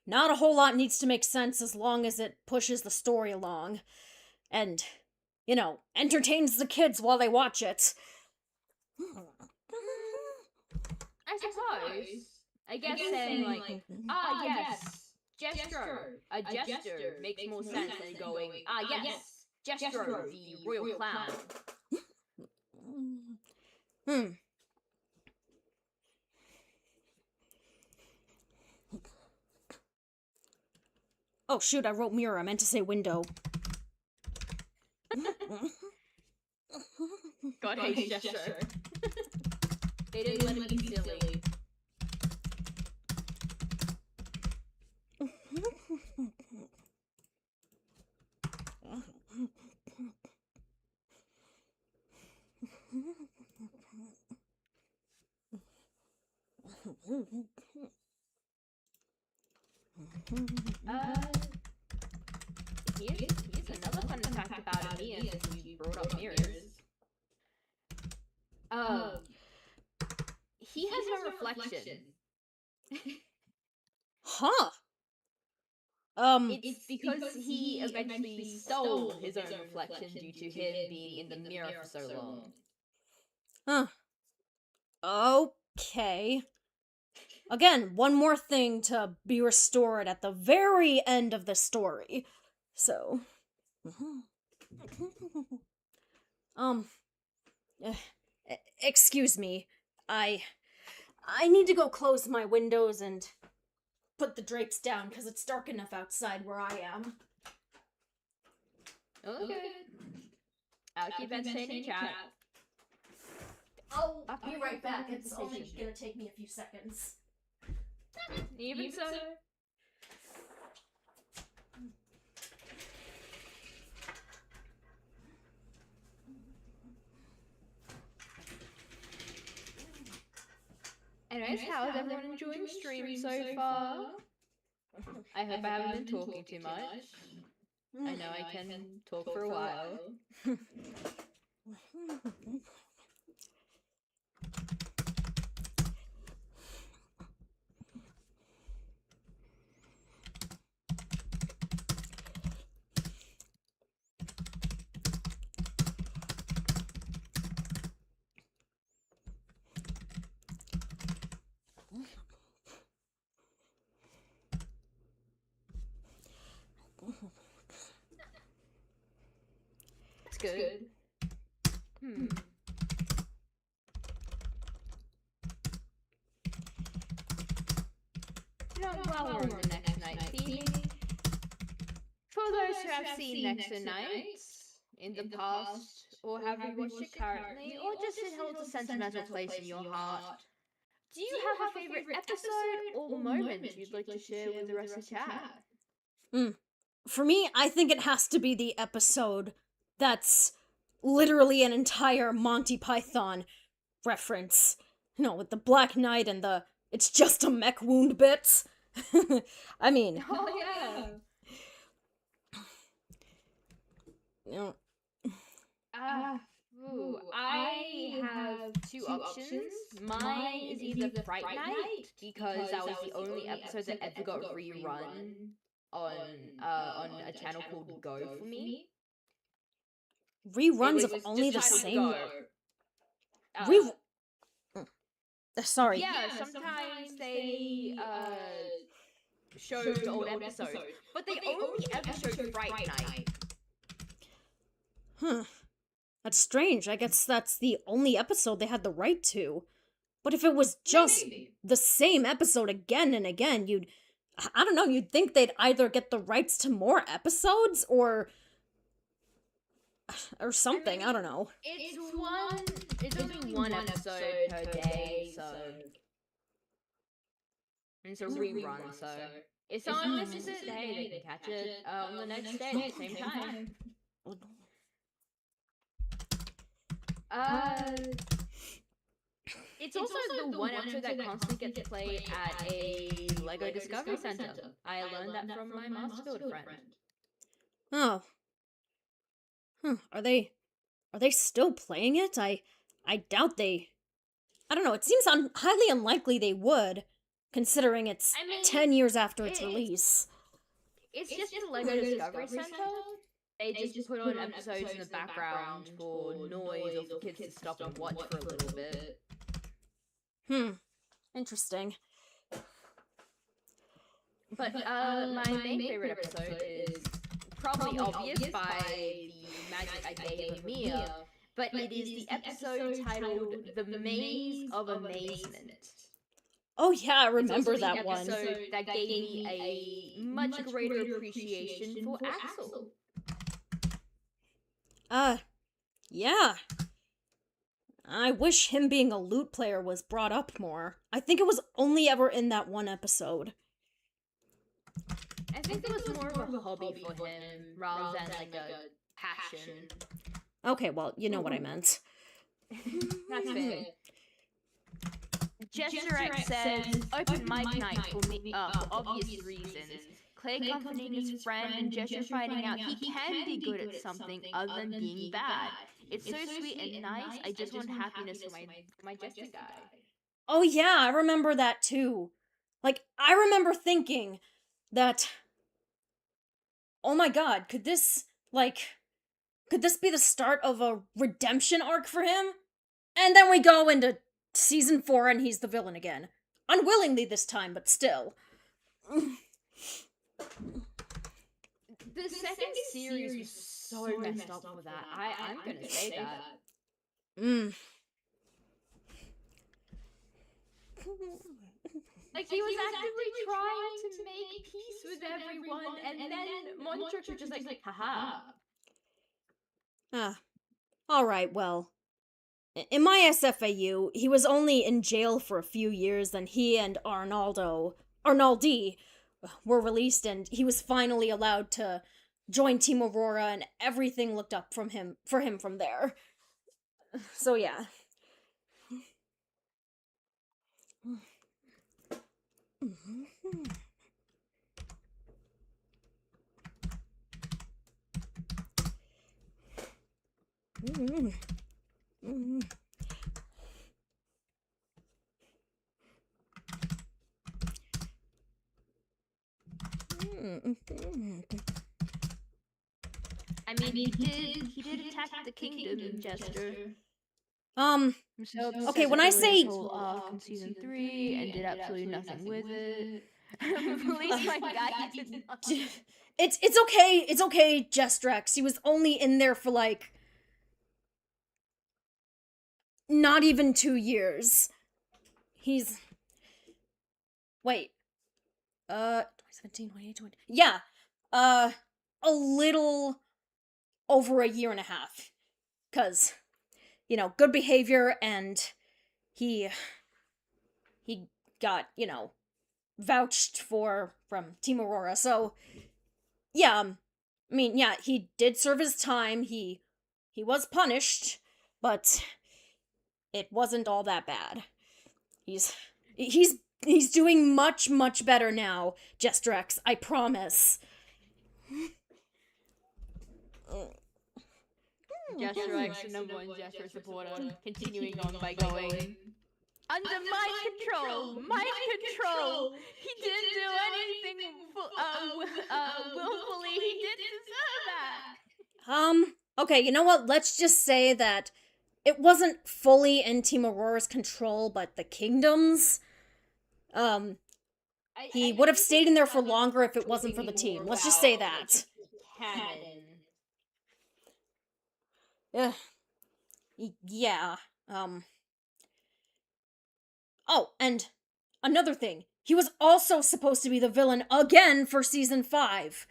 Not a whole lot needs to make sense as long as it pushes the story along. And, entertains the kids while they watch it. I suppose. I guess saying, like, yes, Gestro. A jester makes more sense than going, yes, Gestro, the royal clown. Hmm. Oh, shoot, I wrote mirror. I meant to say window. God hates Gestro. They didn't let him be silly. Here's another fun fact about Amir since you brought up mirrors. He has no reflection. Huh. It's because he eventually stole his own reflection due to him being in the mirror for so long. Huh. Okay. Again, one more thing to be restored at the very end of the story. So. eh, Excuse me. I need to go close my windows and put the drapes down because it's dark enough outside where I am. Okay. I'll keep entertaining chat. I'll be right back. It's only gonna take me a few seconds. Even so. Anyways, how is everyone enjoying stream so far? I hope I haven't been talking too much. I know I can talk for a while. That's good. While we're on the next night theme, for those who have seen Next Nights in the past, or have rewatched it currently, or just it holds a sentimental place in your heart, do you have a favorite episode or moment you'd like to share with the rest of the chat? For me, I think it has to be the episode that's literally an entire Monty Python reference. You know, with the Black Knight and the it's just a mech wound bits. I mean. Oh, yeah. You know, I have two options. Mine is either Fright Night, because that was the only episode that ever got rerun on a channel called Go for me. reruns of only the same. Sorry. Yeah, sometimes they showed old episodes, but they only ever showed Fright Night. Huh. That's strange. I guess that's the only episode they had the right to. But if it was just the same episode again and again, I don't know, you'd think they'd either get the rights to more episodes or something, I don't know. It's only one episode per day, so it's a rerun, so if someone misses it, hey, they can catch it on the next day at the same time. It's also the one episode that constantly gets played at a Lego Discovery Center. I learned that from my Masterfield friend. Oh. Are they still playing it? I doubt they. I don't know, it seems highly unlikely they would, considering it's 10 years after its release. It's just a Lego Discovery Center. They just put on episodes in the background for noise or for kids to stop and watch for a little bit. Interesting. But my main favorite episode is probably obvious by the magic I gave Amir, but it is the episode titled "The Maze of Amazement." Oh yeah, I It's also remember the that one. episode that gave me a much greater appreciation for Axel. Yeah. I wish him being a lute player was brought up more. I think it was only ever in that one episode. I think it was more of a hobby for him rather than like a passion. Okay, well, you know what I meant. That's fair. Jester X says, open mic night for me, for obvious reasons. Clay comforting his friend and Jester finding out he can be good at something other than being bad. It's so sweet and nice. I just want happiness for my Jester guy. Oh yeah, I remember that too. Like, I remember thinking that, oh my god, could this be the start of a redemption arc for him? And then we go into season 4 and he's the villain again. Unwillingly this time, but still. The second series was so messed up for that. I'm gonna say that. Like, he was actively trying to make peace with everyone, and then Montreux was just like, haha. Alright, well. In my SFAU, he was only in jail for a few years, then he and Arnaldi were released, and he was finally allowed to join Team Aurora, and everything looked up for him from there. So yeah. I mean, he did attack the kingdom, Jester. Okay, when I say whole arc in season 3 and did absolutely nothing with it. Release my guy, he did nothing. It's okay, Jestrex. He was only in there for like not even 2 years. He's wait. 2017, 2018, 20. Yeah. A little over a year and a half. 'Cause good behavior, and he got, vouched for from Team Aurora. So yeah, I mean, yeah, he did serve his time. He was punished, but it wasn't all that bad. He's doing much better now, Jestrex, I promise. Jester X, the number one Jester supporter, continuing on by going, under mind control! He didn't do anything willfully. He didn't deserve that. Okay, you know what? Let's just say that it wasn't fully in Team Aurora's control, but the kingdom's. He would have stayed in there for longer if it wasn't for the team. Let's just say that. Canon. Yeah. Oh, and another thing. He was also supposed to be the villain again for season 5.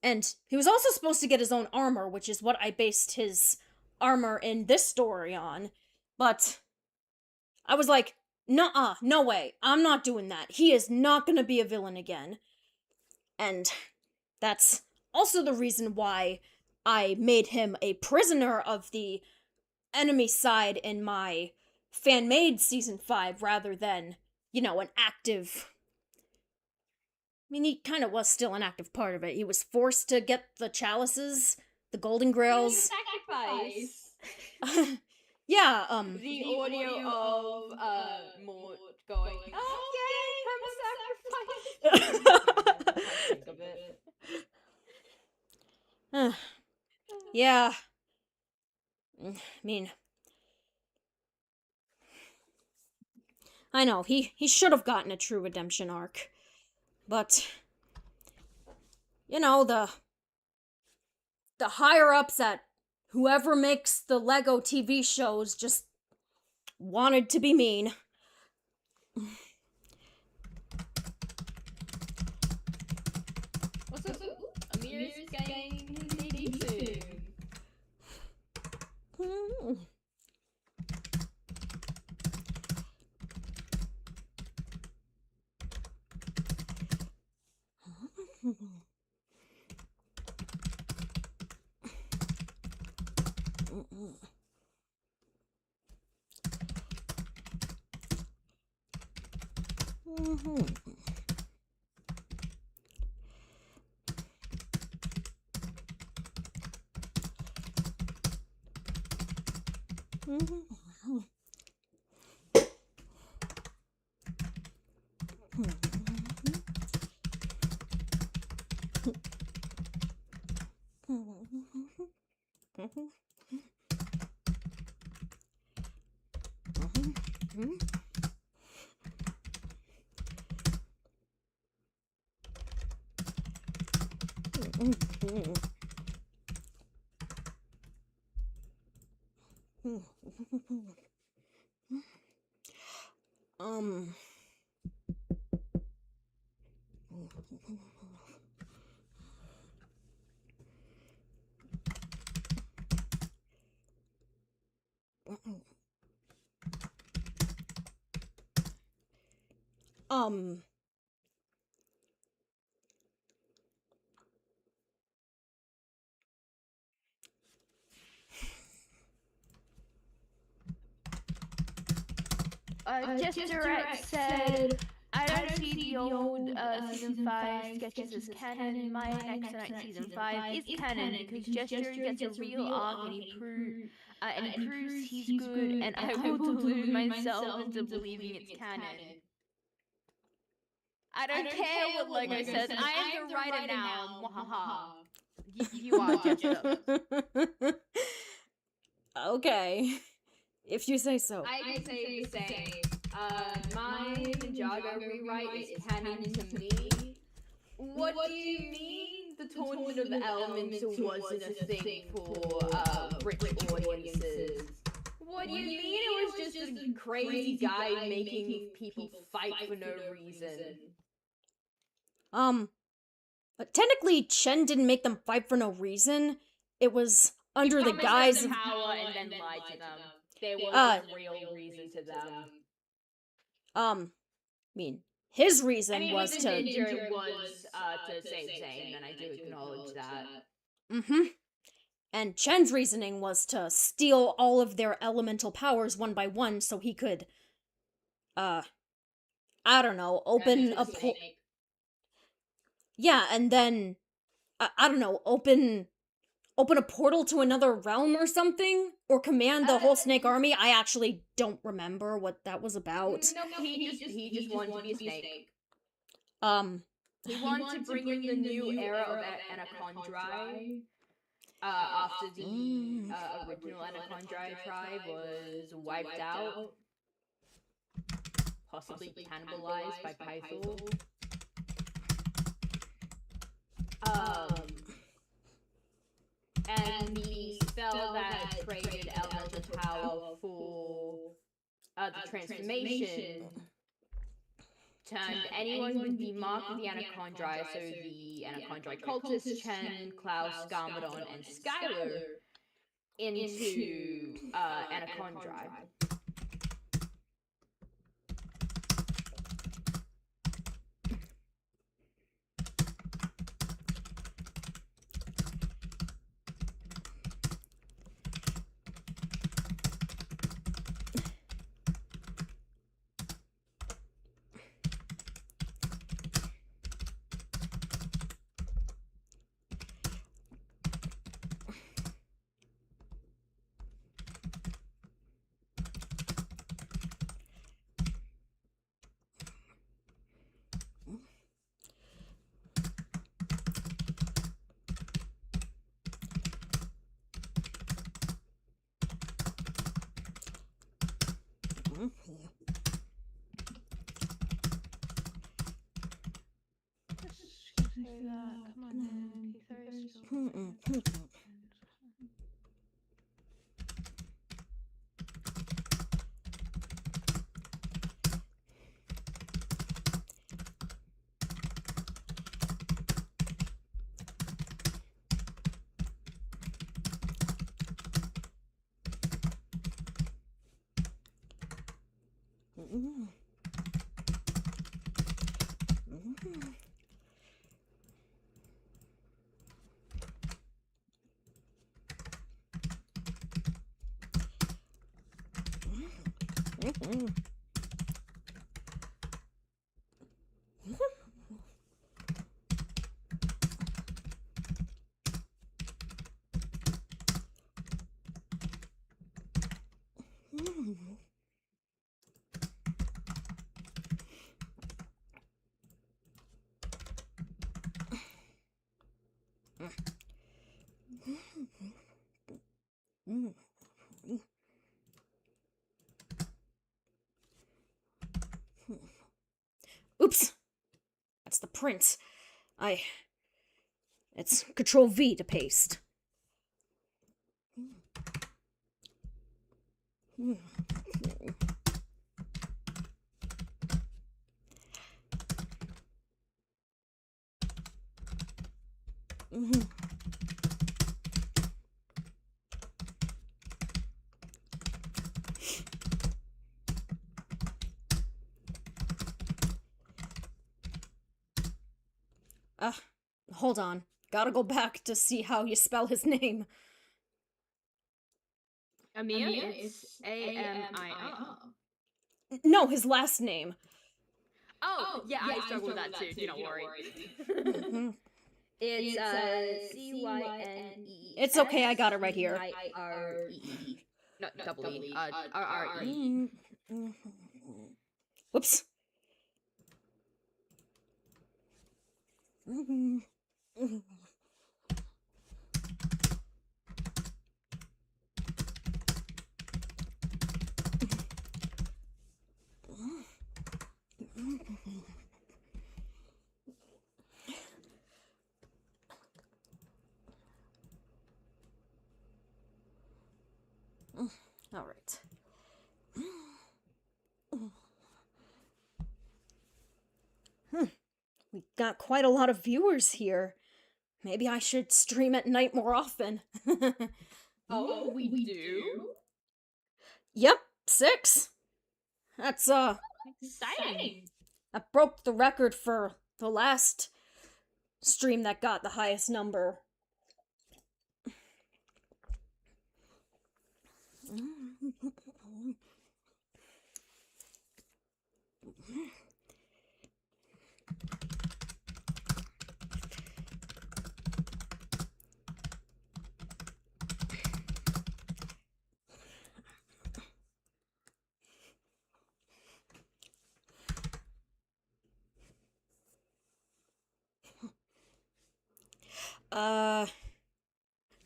And he was also supposed to get his own armor, which is what I based his armor in this story on. But I was like, nuh-uh, no way. I'm not doing that. He is not gonna be a villain again. And that's also the reason why I made him a prisoner of the enemy side in my fan-made season 5 rather than, an active. I mean, he kind of was still an active part of it. He was forced to get the chalices, the golden grails. Sacrifice. Yeah, The audio of Mort going, okay, I'm sacrificed. Yeah. I mean, I know, he should have gotten a true redemption arc. But, you know, the higher-ups at whoever makes the Lego TV shows just wanted to be mean. What's up? Amir's getting his debut soon. Just Direct said, I don't see the old season 5 sketches as canon. My next night season 5 is canon because Gesture gets a real arc and he proves he's good, and I will delude myself into believing it's canon. I don't care what Lego says. I am the writer now. Mwahaha. You are Jester. Okay. If you say so. I can say the same. My Ninjago rewrite is canon to me. What do you mean the Tournament of Elements wasn't a thing for rich audiences? What do you mean it was just a crazy guy making people fight for no reason? Technically, Chen didn't make them fight for no reason. It was under the guise of power and then lied to them. There was a real reason to them. I mean, his reason was to Ninja was to save Zane, and I do acknowledge that. And Chen's reasoning was to steal all of their elemental powers one by one so he could, I don't know, open a yeah, and then, I don't know, open a portal to another realm or something? Or command the whole snake army? I actually don't remember what that was about. No, he just wanted to be a snake. He wanted to bring in the new era of Anacondri. After the original Anacondri tribe was wiped out. Possibly cannibalized by Pythor. And the spell that traded elemental power for the transformation turned anyone with the mark of the Anacondri, so the Anacondri cultists, Chen, Klaus, Garmadon, and Skylar, into Anacondri. Oops! That's the print. It's Control V to paste. Hold on. Gotta go back to see how you spell his name. Amir, it's Amir. No, his last name. Oh, yeah, I struggle with that too. Do not worry. It's Cynee. It's okay, I got it right here. Iree. Not double E. RRE. Whoops. All right. We got quite a lot of viewers here. Maybe I should stream at night more often. Oh, we do? Yep, 6. That's, Exciting. that broke the record for the last stream that got the highest number.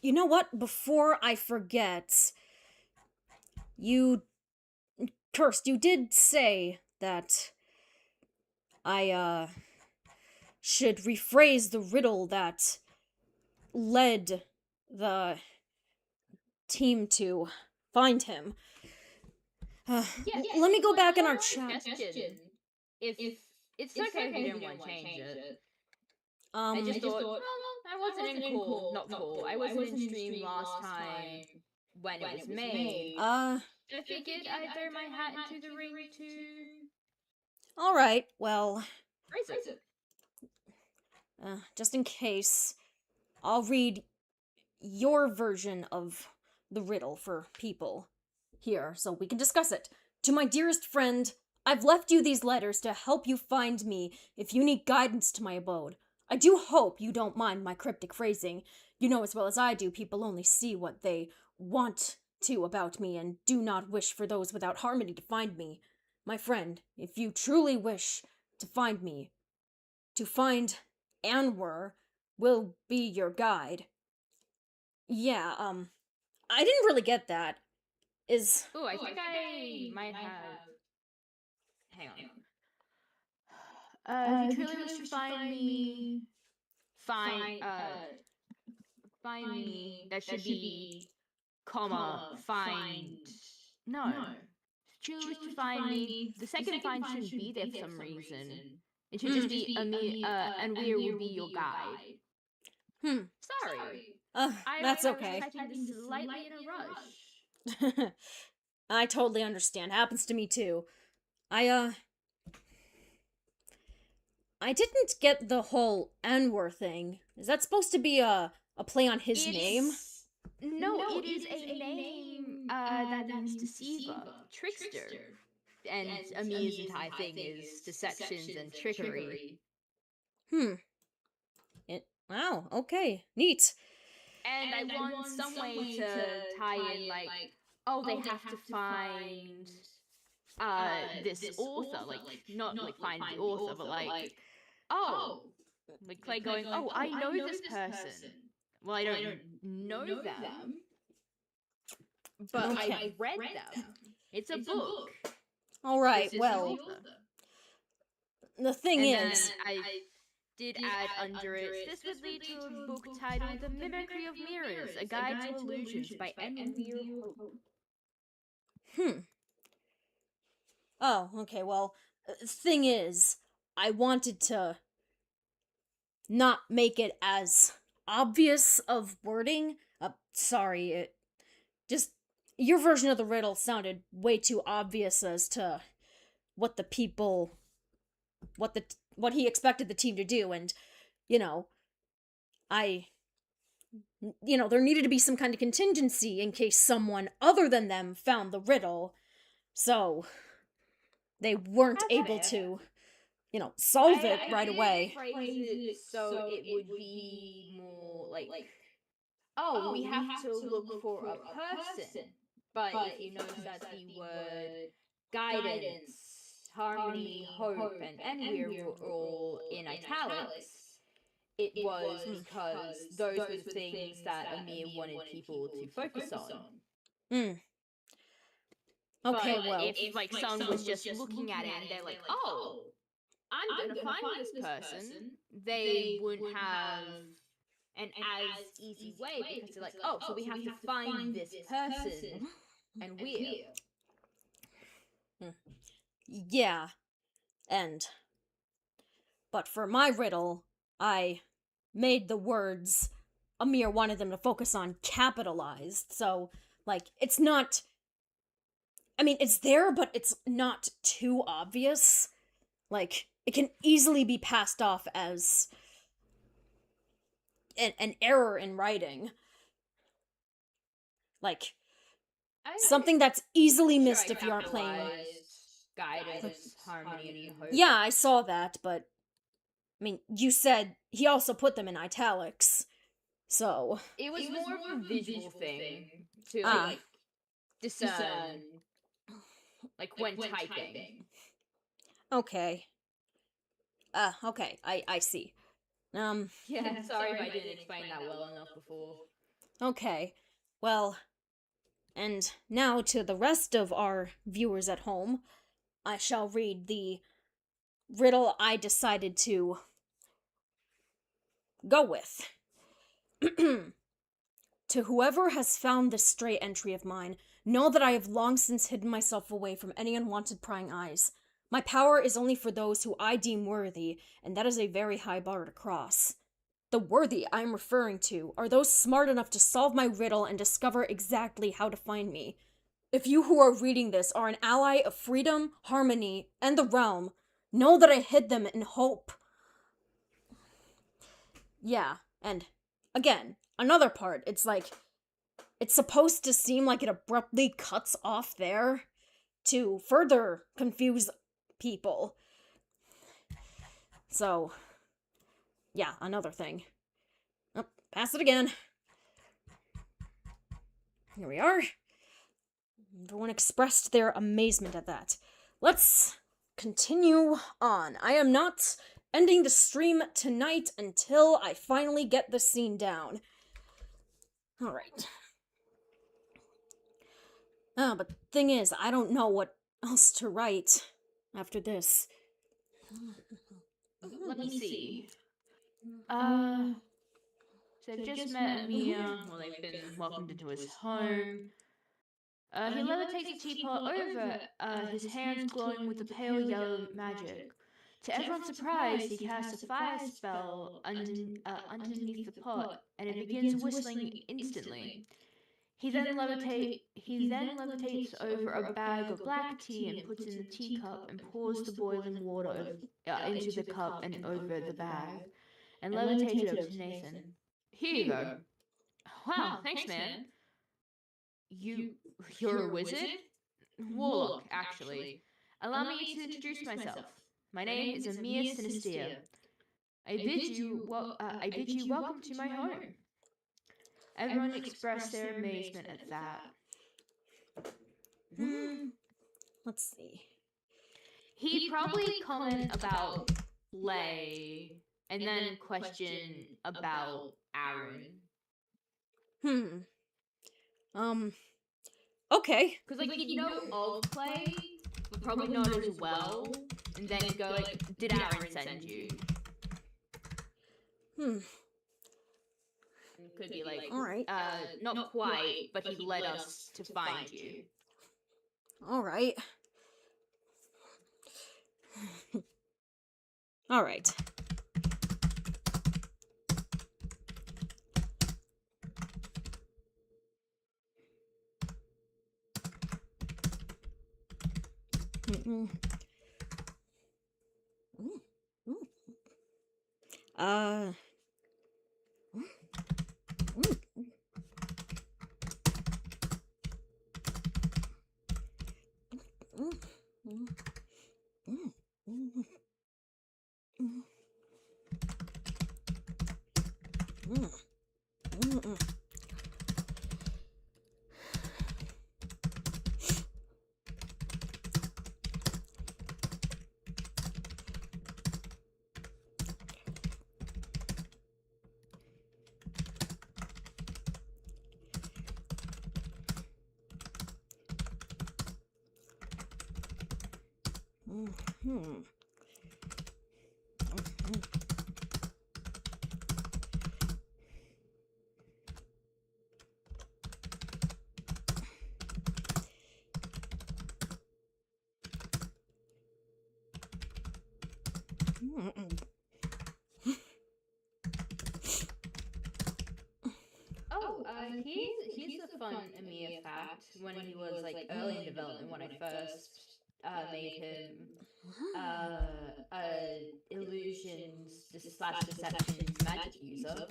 You know what? Before I forget, Cursed, you did say that I, should rephrase the riddle that led the team to find him. Let me go back in our chat. If it's okay if you didn't want to change it. I just thought, well, I wasn't in cool. Not cool. I wasn't in stream last time when it was made. I figured I'd throw my hat into the ring to... Alright, well, Raise it. just in case, I'll read your version of the riddle for people here so we can discuss it. To my dearest friend, I've left you these letters to help you find me if you need guidance to my abode. I do hope you don't mind my cryptic phrasing. You know as well as I do, people only see what they want to about me and do not wish for those without harmony to find me. My friend, if you truly wish to find me, to find Anwer will be your guide. Yeah, I didn't really get that. Ooh, I think I might have... Hang on. If you truly wish to find me... Find me... That should be... Comma... Find... No. If you truly wish to find me... The second find shouldn't be there for some reason. It should just be and where would be your guide. Sorry. That's okay. I was typing this slightly in a rush. I totally understand. Happens to me too. I I didn't get the whole Anwar thing. Is that supposed to be a play on his name? It's no, it is a name that means deceiver, trickster, and Amir's entire thing is deceptions and trickery. Hmm. Wow, okay. Neat. And I want some way to tie in, like, oh, they have to find this author, like, not like find the author, but like, oh, like Clay going, oh, I know this person. Well, I don't know them, but I've Okay. read them. It's a book. All This right. is the Well, author. the thing And then is, I did add under it, this would lead to a book titled The Mimicry of Mirrors, A Guide to Illusions by Enweir Hope. hmm. Oh, okay. Well, thing is, I wanted to not make it as obvious of wording. Sorry, it just your version of the riddle sounded way too obvious as to what the people what he expected the team to do, and you know, I there needed to be some kind of contingency in case someone other than them found the riddle. So they weren't That's able fair. to, solve it I right did away. phrase it so it would be more like, oh, we have to look for a person. But if you notice that the word guidance, harmony, hope, and envy were all in italics, it was Hmm. because those were the things that Amir wanted people to focus on. Mm. But Okay, well, if like someone was just looking at it and they're like, oh, I'm gonna find this person, they wouldn't have an as easy way because they're like, oh, so we have to find this person and where. hmm. Yeah, and but for my riddle, I made the words Amir wanted them to focus on capitalized. So, like, it's not. I mean, it's there, but it's not too obvious. Like, it can easily be passed off as an error in writing. Like, something that's easily missed if you aren't playing. Guidance, harmony, and hope. Yeah, I saw that, but I mean, you said he also put them in italics. So, It was more of a visual thing to ah, like discern, like when typing. okay. Okay, I see. Yeah, sorry if I didn't explain that well enough before. Okay. Well, and now to the rest of our viewers at home, I shall read the riddle I decided to go with. To whoever has found this stray entry of mine, know that I have long since hidden myself away from any unwanted prying eyes. My power is only for those who I deem worthy, and that is a very high bar to cross. The worthy I am referring to are those smart enough to solve my riddle and discover exactly how to find me. If you who are reading this are an ally of freedom, harmony, and the realm, know that I hid them in hope. Yeah, and again, another part, it's like, it's supposed to seem like it abruptly cuts off there to further confuse people. So, yeah, another thing. Oh, pass it again. Here we are. Everyone expressed their amazement at that. Let's continue on. I am not ending the stream tonight until I finally get the scene down. Alright. But the thing is, I don't know what else to write after this. Let me see. So they've just met Amir. Well, they've been welcomed into his home. He levitates the teapot over, his hands glowing with a pale yellow magic. To everyone's surprise, he casts a fire spell underneath the pot, and it begins whistling instantly. He then levitates over a bag of black tea and puts in the teacup and pours the boiling water into the cup and over the bag, and levitates it over to Nathan. Here you go. Wow, thanks, man. You, you're a wizard? Warlock, actually. Allow me to introduce myself. My name is Amir Sinister. I bid you welcome to my home. Everyone expressed their amazement at that. Let's see. He'd probably comment about Lay and then question about Aaron. Okay. Because, like, you'd know of Clay, but probably not as well. And then you'd go, like, did Aaron send you? It could be like, all right. Not quite, but he led us to find you. All right. All right. Here's a fun Amir fact. When he was like early in development, when I first made him illusions slash deceptions magic user.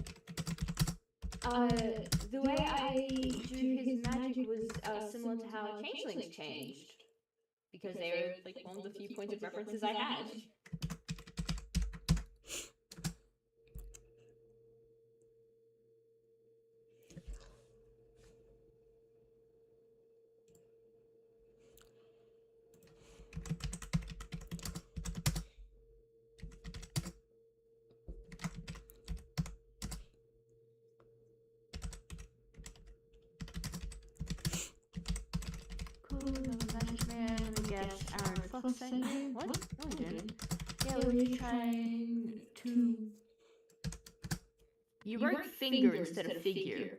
The way I drew his magic was similar to how changelings changed, because they were like one of the few points of references I had. What? No, I didn't. Yeah, we were just trying to... You wrote finger instead of figure.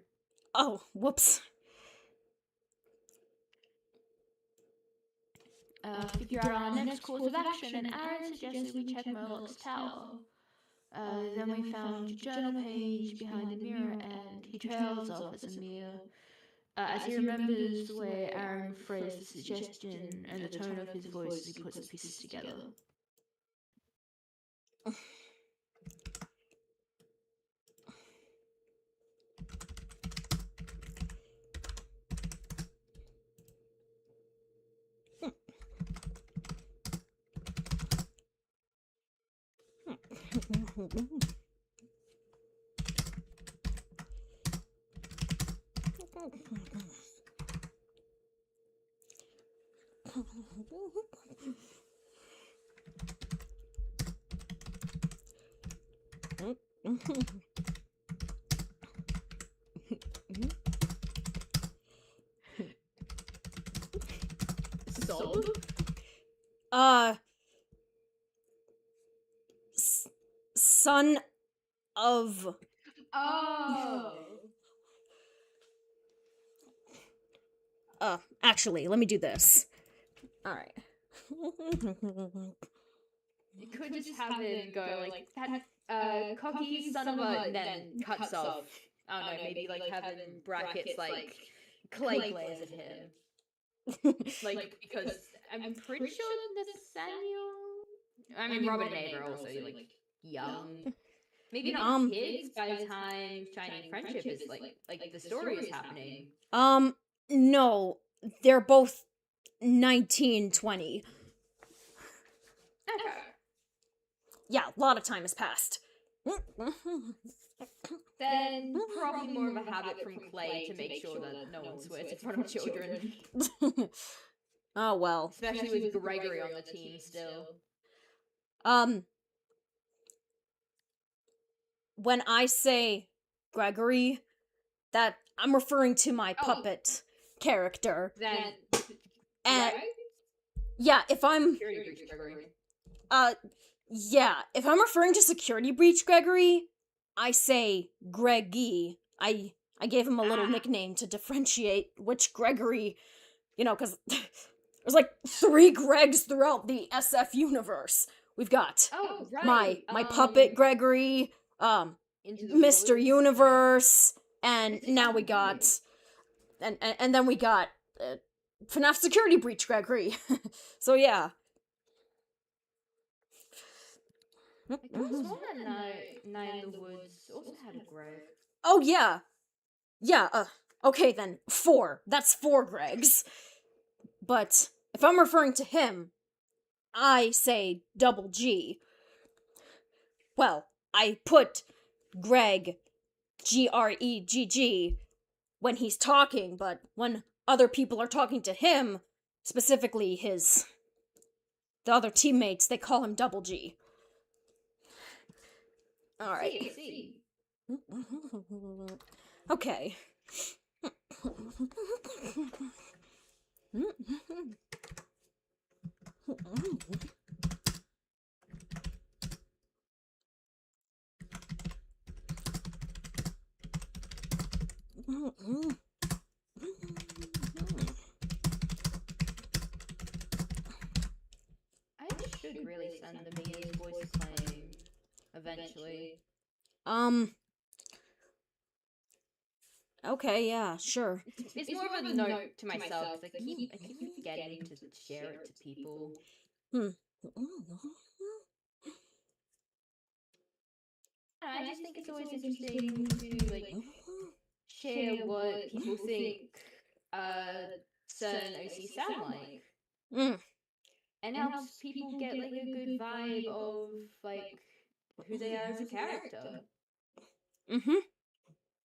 Oh, whoops. Figure out our next course of action, and Aaron suggested we check Murlock's tower. Then we found your journal page behind the mirror, and he trails off as Amir. As he remembers the way Aaron phrased the suggestion and the tone of his voice as he puts the pieces together. Sob? Son of... actually, let me do this. Alright. You could just have him go like that, cocky son of a, and then cuts off. I don't know, maybe like have in brackets like Clay glares at him. Like, because I'm pretty sure Nathaniel... I mean, Robin and Ava are also, like, young. Maybe not kids by the time Shining Friendship is, like, the story is happening. No. They're both 19, 20. Okay. Yeah, a lot of time has passed. Then probably more of a habit from Clay to make sure that no one swears in front of children. Oh, well. Especially with Gregory on the team still. When I say Gregory, that I'm referring to my puppet character. Then, And Greg? yeah, if I'm Security breach Gregory. yeah, if I'm referring to security breach Gregory, I say Greggy. I gave him a little nickname to differentiate which Gregory, because there's like 3 Gregs throughout the SF universe. We've got right. my puppet Gregory, Mr. Universe, and now we got and then we got FNAF security breach Gregory. So yeah. I could have sworn that Night in the Woods also had a Greg. Oh yeah. Yeah, okay then, 4. That's 4 Gregs. But if I'm referring to him, I say double G. Well, I put Greg, Gregg, when he's talking, but when other people are talking to him, specifically the other teammates, they call him double G. Alright. See. Okay. I should really send the Mia's voice claim eventually. Okay, yeah, sure. It's more of a note to myself because I keep forgetting to share it to people. I just think it's always interesting to like share what people think certain OCs sound like. And helps people get like a good vibe of like who they are as a character.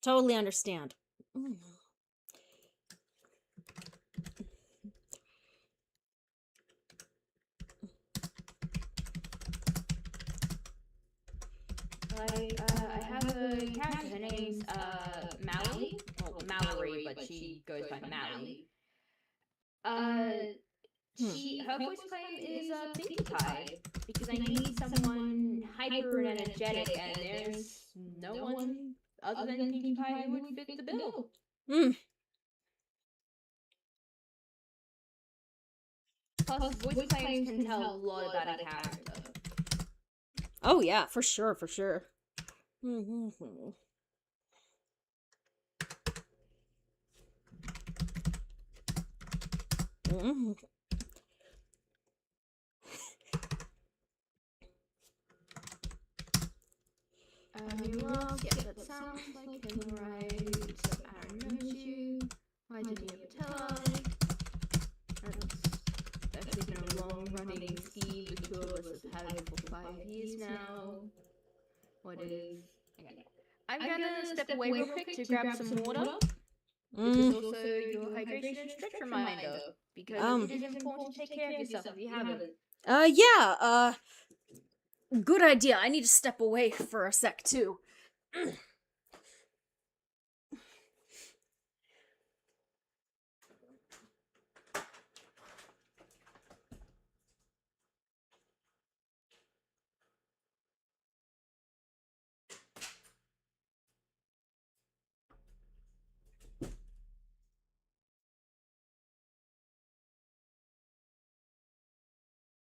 Totally understand. I have a character, her name's Mallory. Well, Mallory, but she goes by Mally. Her voice claim is Pinkie Pie, because I need someone hyper and energetic, and there's no one other than Pinkie Pie who would fit the bill. Plus, voice claims can tell a lot about a character. Oh yeah, for sure, for sure. Ross, yeah, that sounds like him, right? So Aaron knows you. Why didn't you ever tell us? That's definitely been a long-running scheme the two of us have had for 5 years now. What is... Okay. I'm gonna step away real quick to grab some water. This is also your hydration and stretch reminder, because it is important to take care of yourself if you haven't. Yeah, good idea. I need to step away for a sec, too.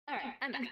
Alright, I'm back.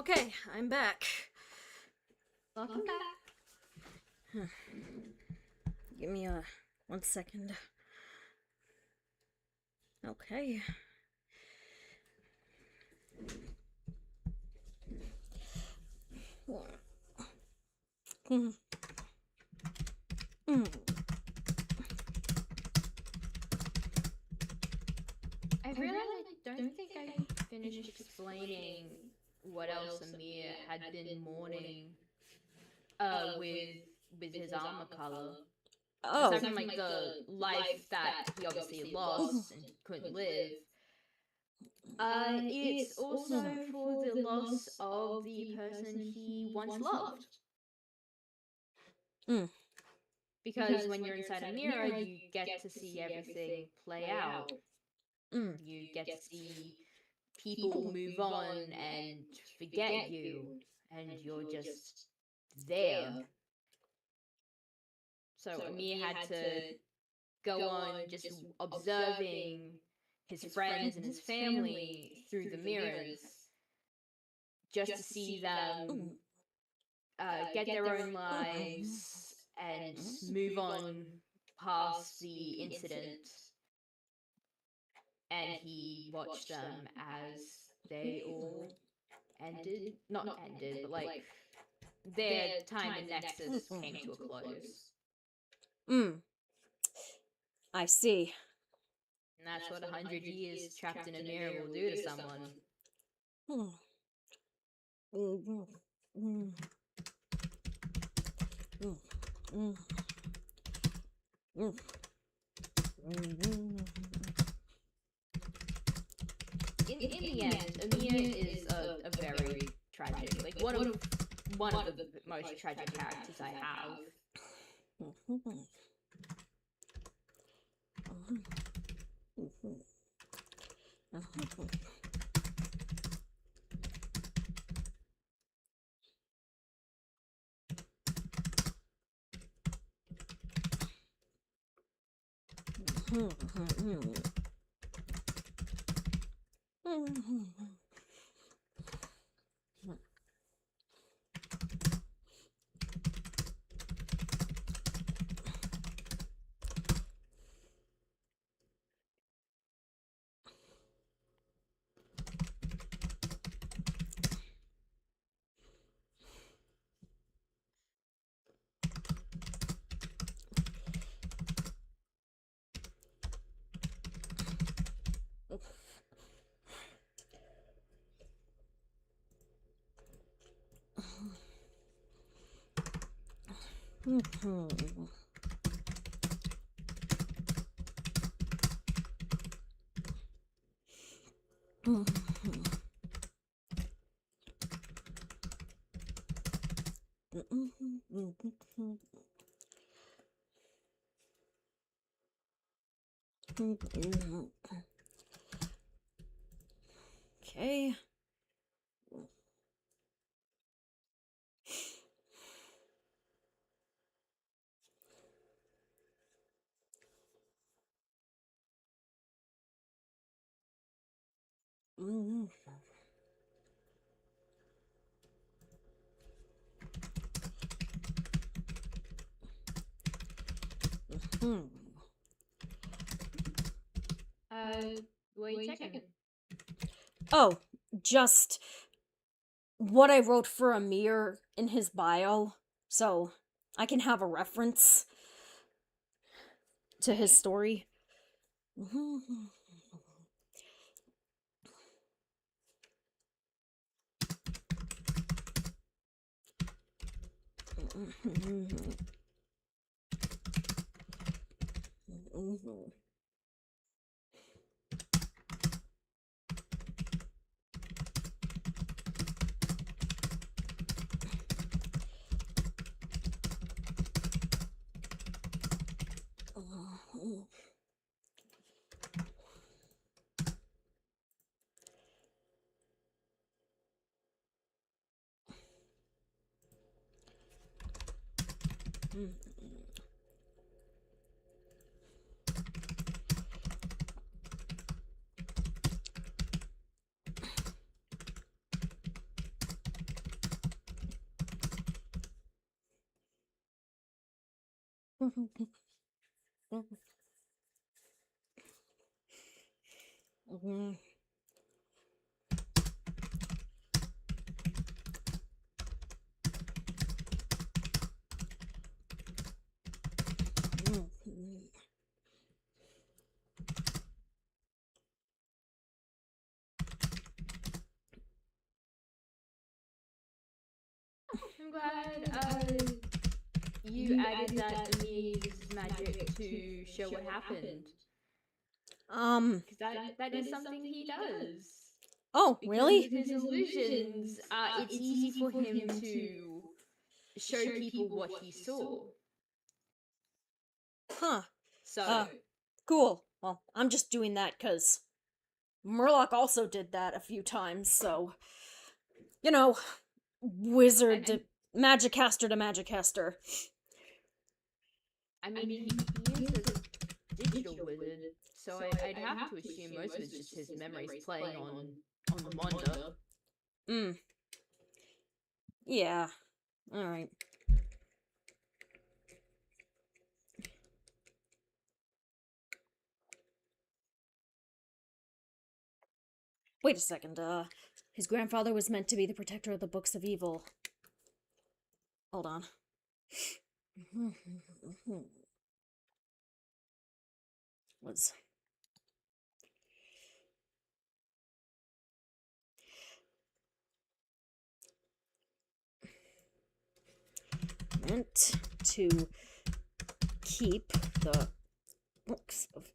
Okay, I'm back. Welcome back. Give me 1 second. Okay. Mm. Mm. I realized I don't think I finished explaining what else Amir had been mourning with his armor color. Oh. Aside from like the life that he obviously lost and couldn't live, it's also for the loss of the person he once loved. Mm. Because when you're inside a mirror, you get to see everything play out. Mm. You get to see people move on and forget you, and you're just there. So Amir had to go on just observing his friends and his family through the mirrors just to see them get their own lives and move on past the incident. And he watched them as they all ended, not ended, but like their time in Nexus came to a close. Mm. I see. And that's what 100 years trapped in a mirror will do to someone. Mm. Mm. Mm. Mm. Mm. Mm. In the end, Amir is a very tragic, like one of the most tragic characters I have. Okay. What are you checking? Oh, just what I wrote for Amir in his bio, so I can have a reference to his story. I'm glad you added that Amir uses magic to show what happened. Because that is something he does. Oh, Because really? with his illusions, it's easy for him to show people what he saw. Huh. So, Cool. Well, I'm just doing that because Murloc also did that a few times, so. You know, wizard to magicaster to magicaster. I mean, he is a digital wizard, so I'd have to assume most of it's just his memories playing on the monitor. Yeah. Alright. Wait a second, his grandfather was meant to be the protector of the books of evil. Hold on. Was meant to keep the books of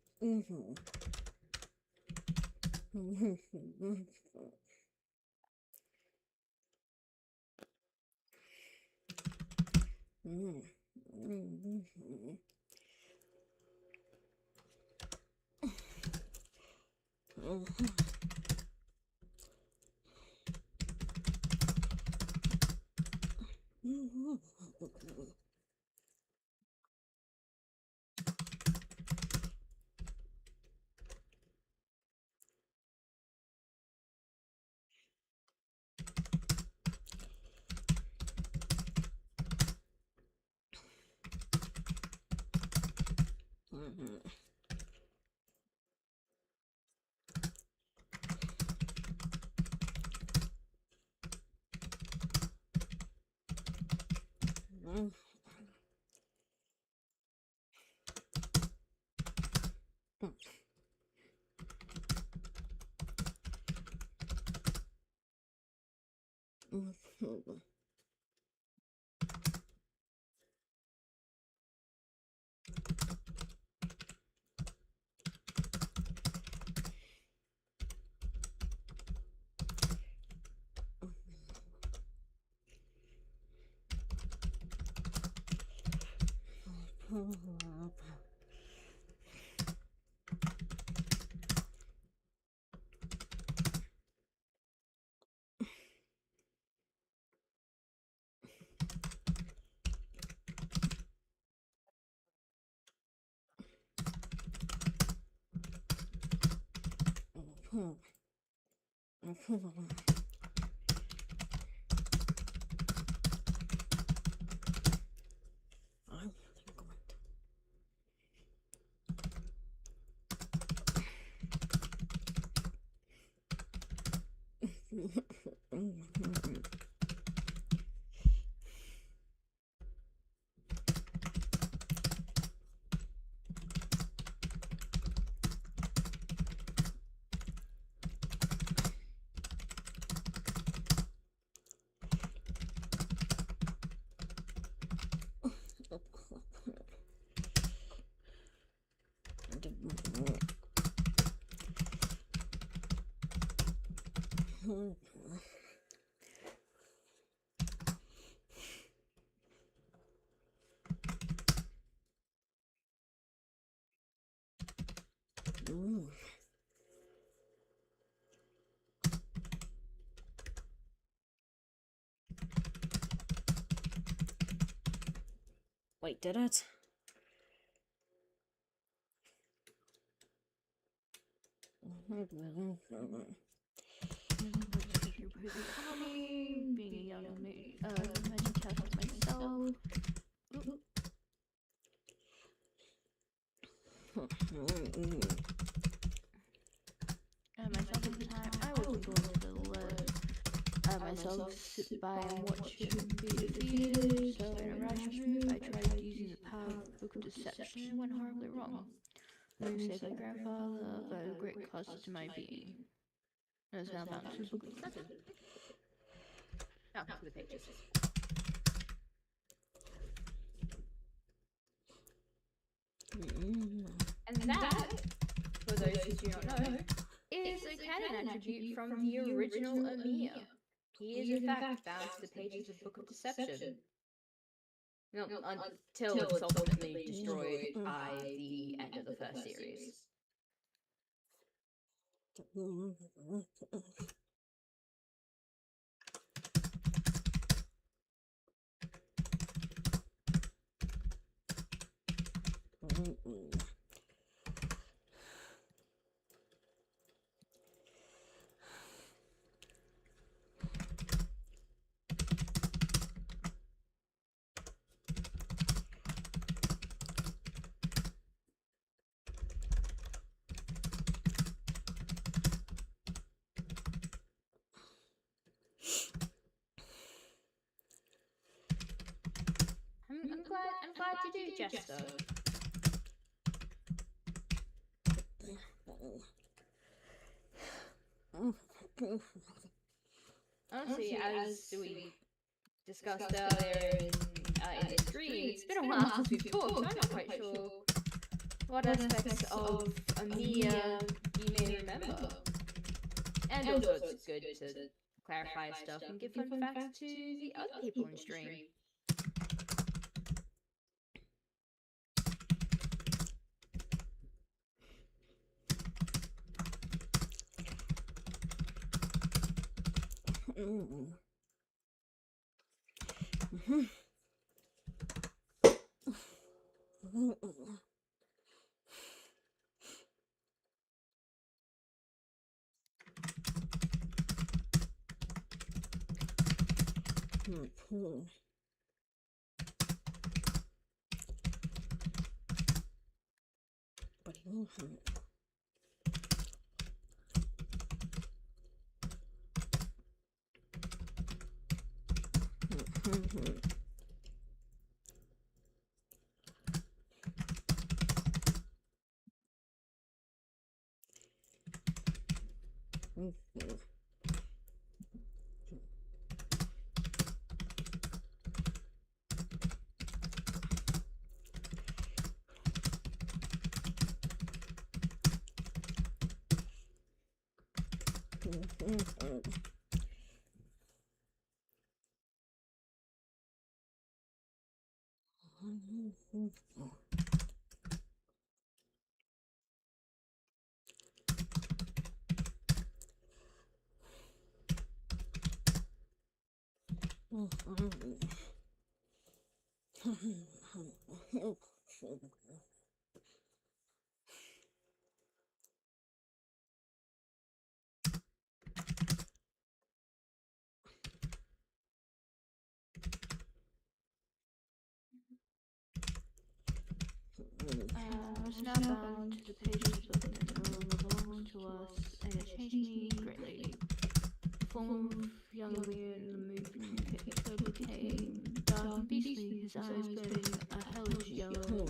Wait, did it? Being a young magic cast myself. Myself at the time, I wasn't going to let myself sit by and watch him be defeated, so in a rash move, I tried using the power of the Book of Deception and went horribly wrong. The move saved my grandfather, but at a great cost to my being. I was now bound to the Book of Deception. Now, to the pages. And that, for those who do not know, is a canon attribute from the original Amir. He is in fact bound to the pages of Book of Deception. No, until it's ultimately destroyed by the end of the first series. I'm glad you do, Jester. Honestly, as we discussed earlier in the stream, it's been a while since we've talked, so I'm not quite sure what aspects of Amir you may remember. And also, it's good to clarify stuff and give fun facts to the other people in stream. I was now bound to the pages of the book that no longer belonged to us, and it changed me greatly. The form of young Amir in the moving picture became dark and beastly, his eyes burning a hellish yellow.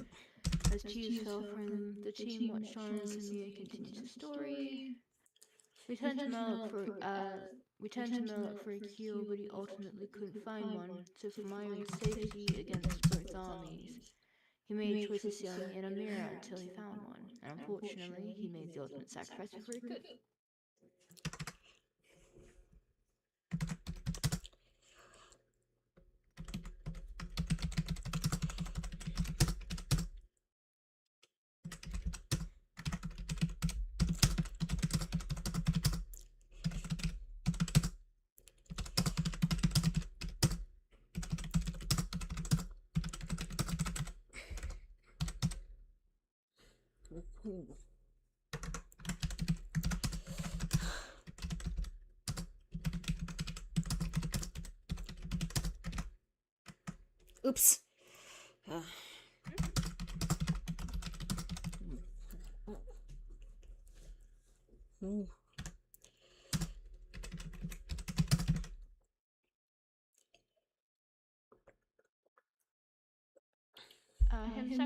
As tears fell from them, the team watched on as Amir continued his story. We turned to Murloc for a cure, but he ultimately couldn't find one, so for my own safety against both armies, he made choices young in a mirror until he found one, and unfortunately, he made the ultimate sacrifice before he could. Oops. Him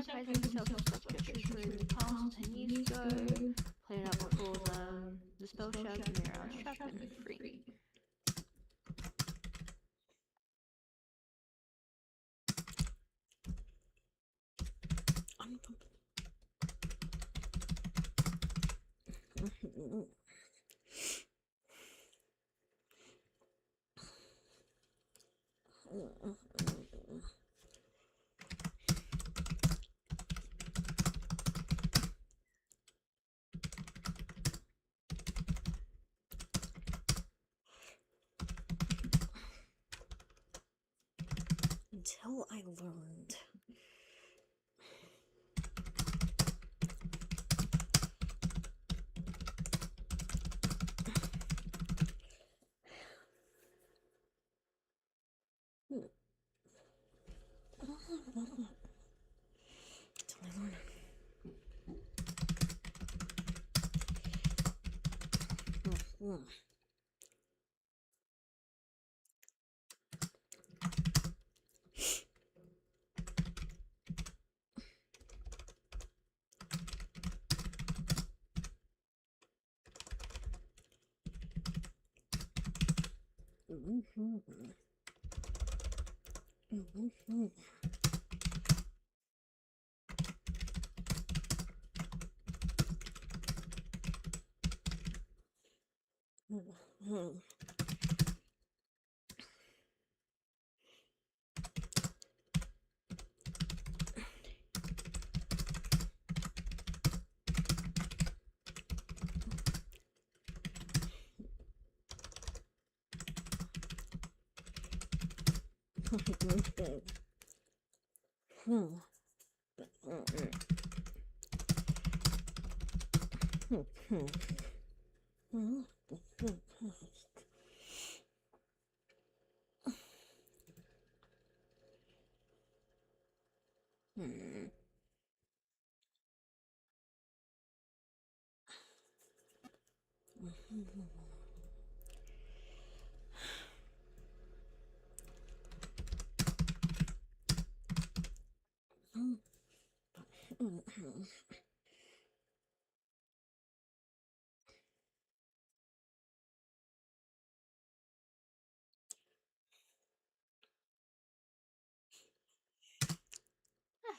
sacrificing himself to stop Jeffrey's room in the past 10 years ago. Played out before the spell shoved the mirror out, trapped and free. Until I learned.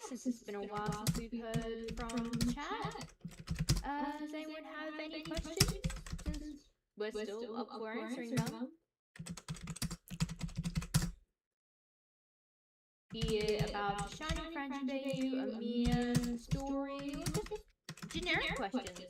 Since it's been a while since we've heard from chat, does anyone have any questions? Since we're still up for answering them. Be it about the Shining Friendship AU, a Mia story, or just generic questions.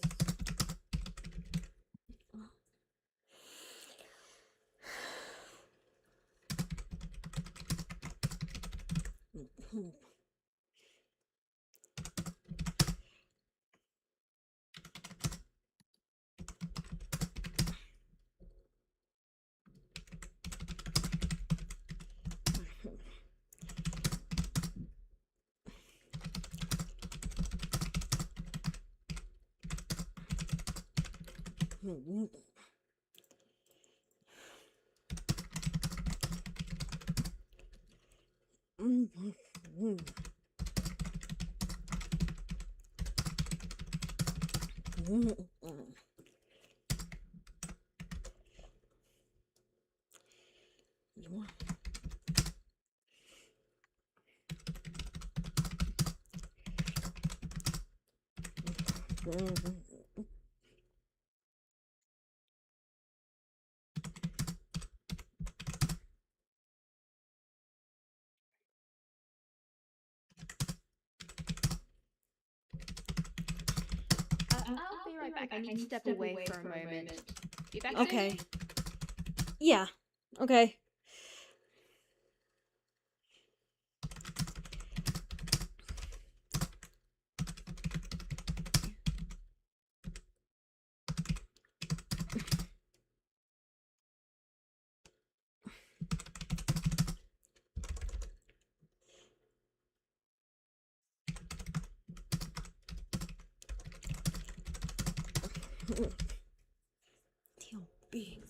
I'll be right back. I need to step away for a moment. Be back soon. Okay. Yeah. Okay. be.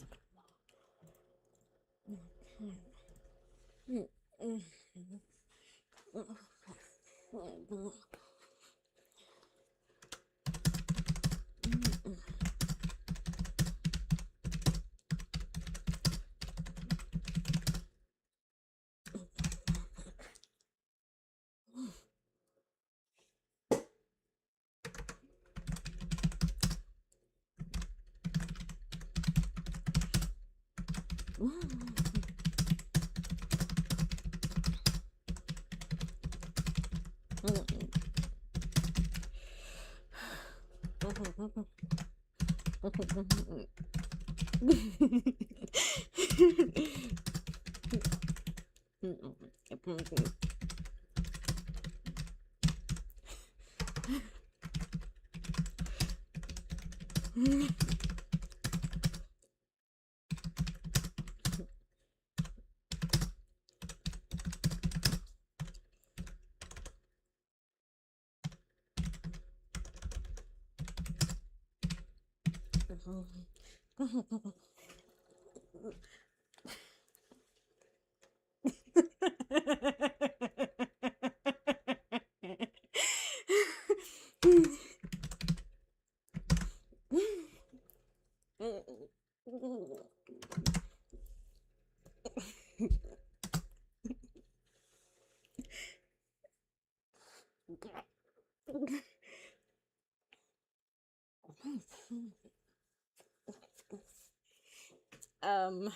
um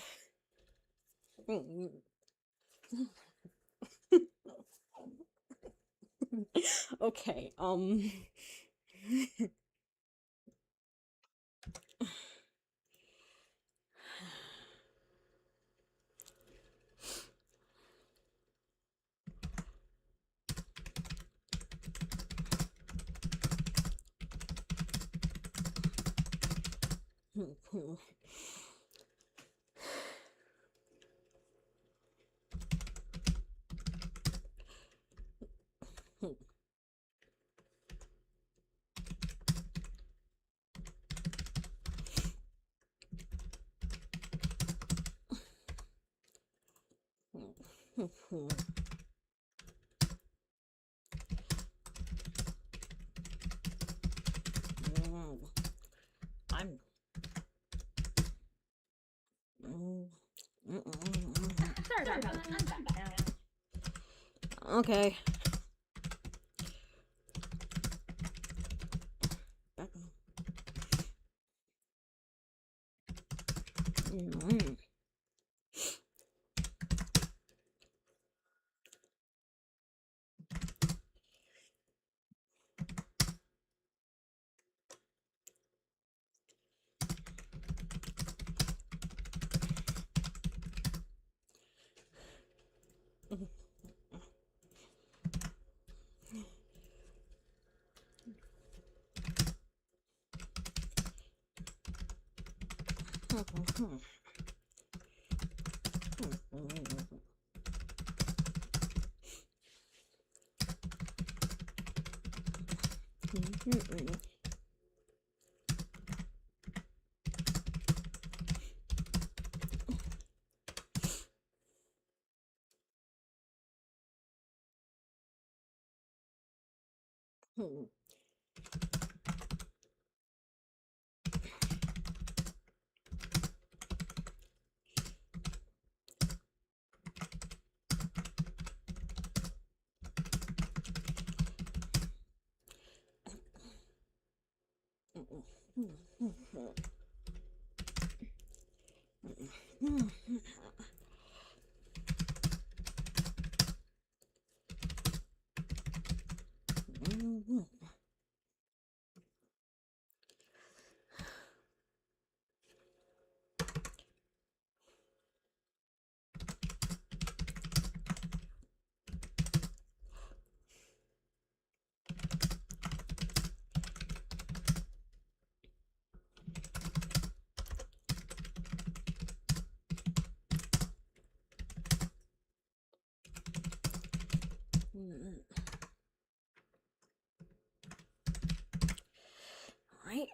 okay, I'm Sorry about that. I'm back now. okay. Right.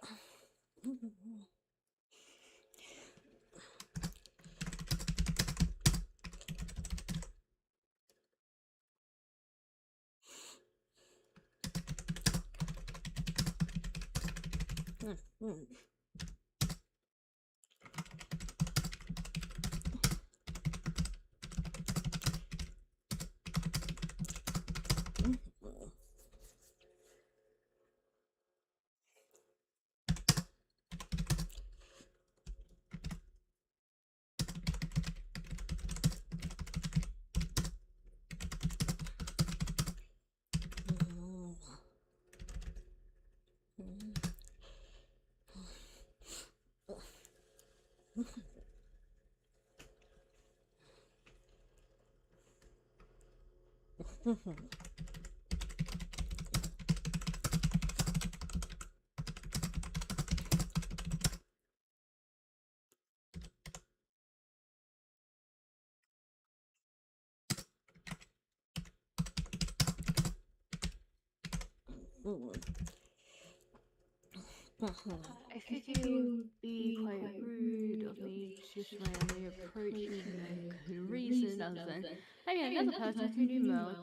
I think it would be quite rude of me to just randomly approach you with no good reason other than maybe another person who knew Mo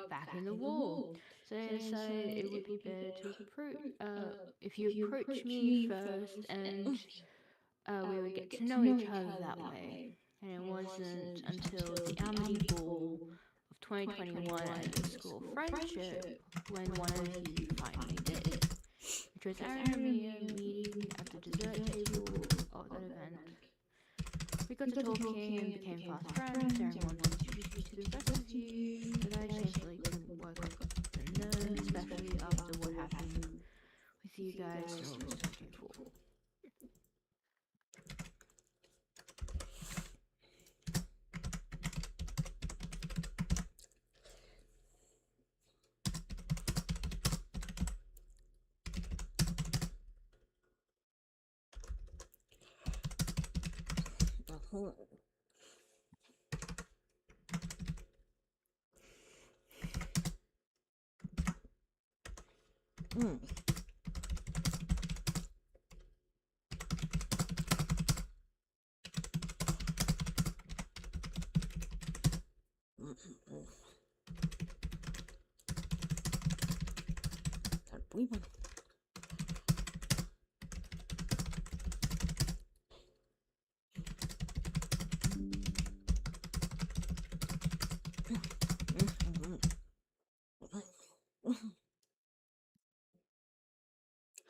back in the war. So I decided it would be better to approach if you approach me first and we would get to know each other that way. And it wasn't until the Amity Ball of 2021 at your school friendship when one of you finally did, which was our meeting at the dessert table of that event. We got to talking and became fast friends. Everyone introduced me to the rest of you, but I shamefully couldn't work up the nerve, especially after what happened with you guys in August 2024.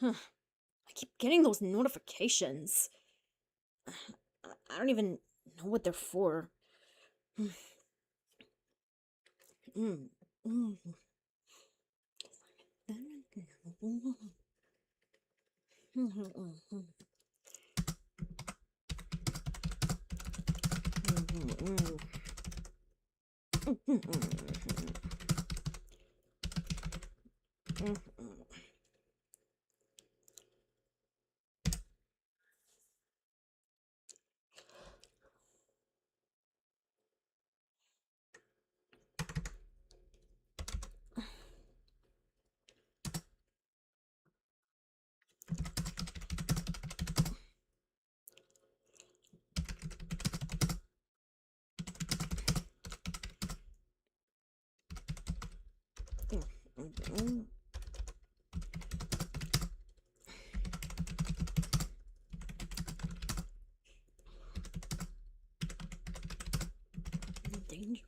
I keep getting those notifications. I don't even know what they're for. Danger.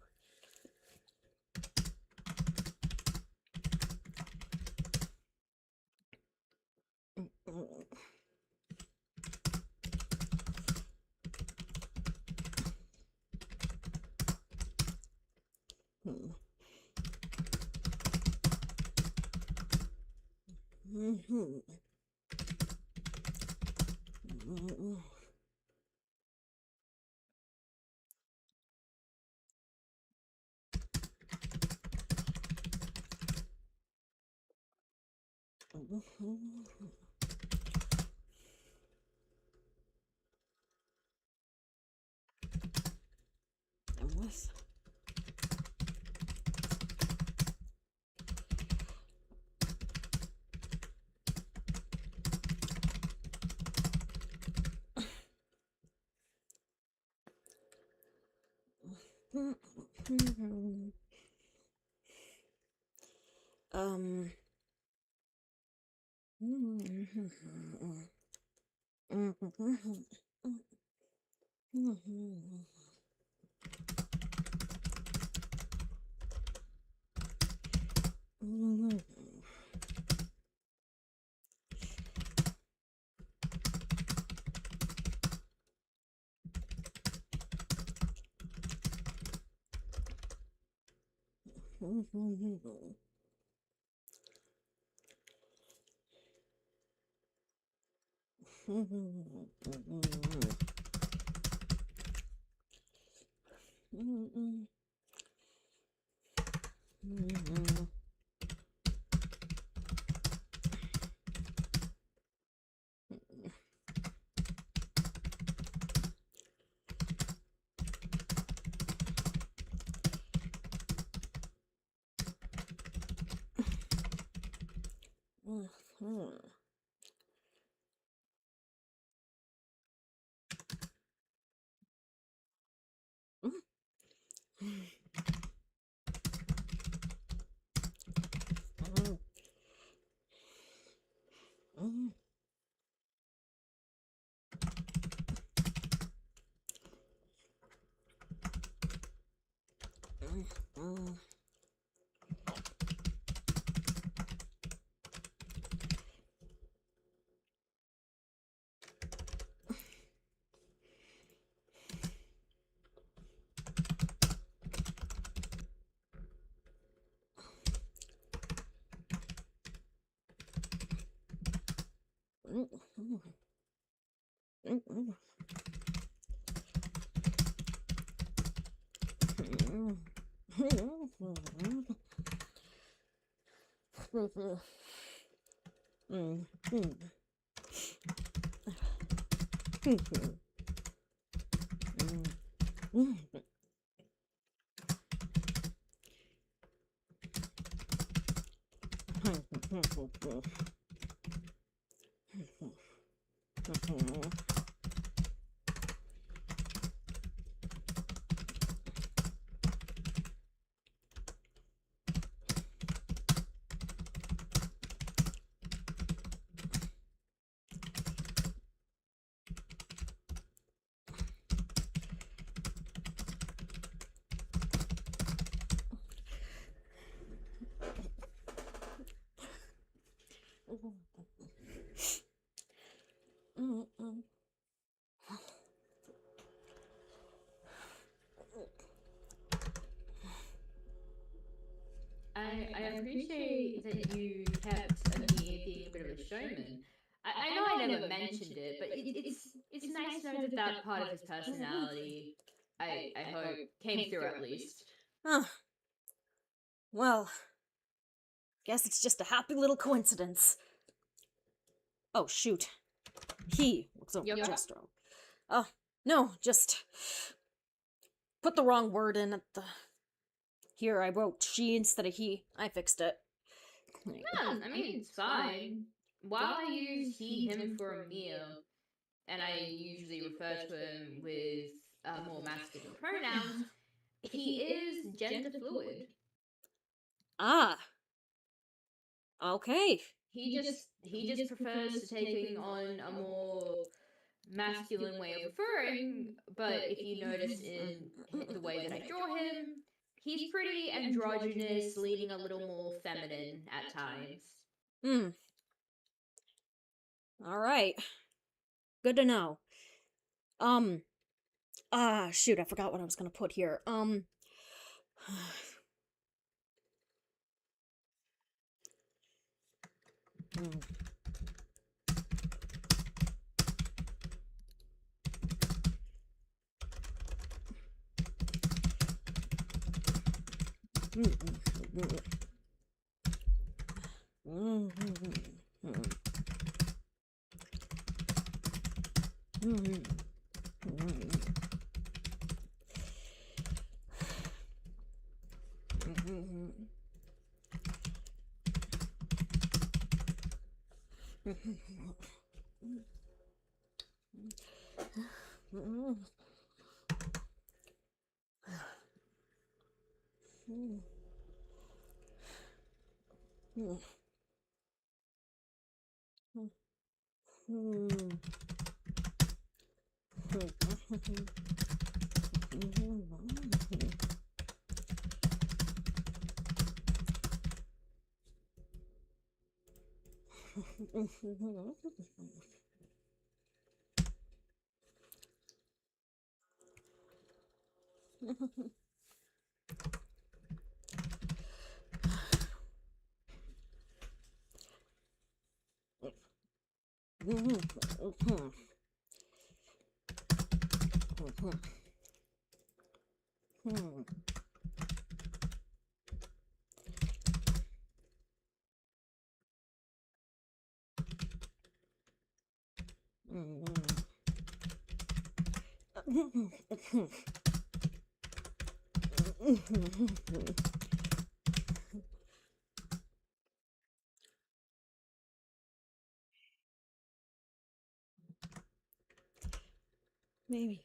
And with I appreciate that you kept Amir being a bit of a showman. I know I never mentioned it, but it's nice to know that that part of his personality, I hope, came through at least. Huh. Well, guess it's just a happy little coincidence. Oh, shoot. He looks over Yoko? Jestro. No, just put the wrong word in at the... Here, I wrote she instead of he. I fixed it. Yeah, I mean, it's fine. While I use he, him for Amir, and I usually refer to him with more masculine pronouns, he is gender fluid. Ah. Okay. He just prefers to taking on a more masculine way of referring, but if you notice in the way that I draw him, he's pretty androgynous, leaning a little more feminine at times. All right. Good to know. Shoot, I forgot what I was gonna put here. Maybe.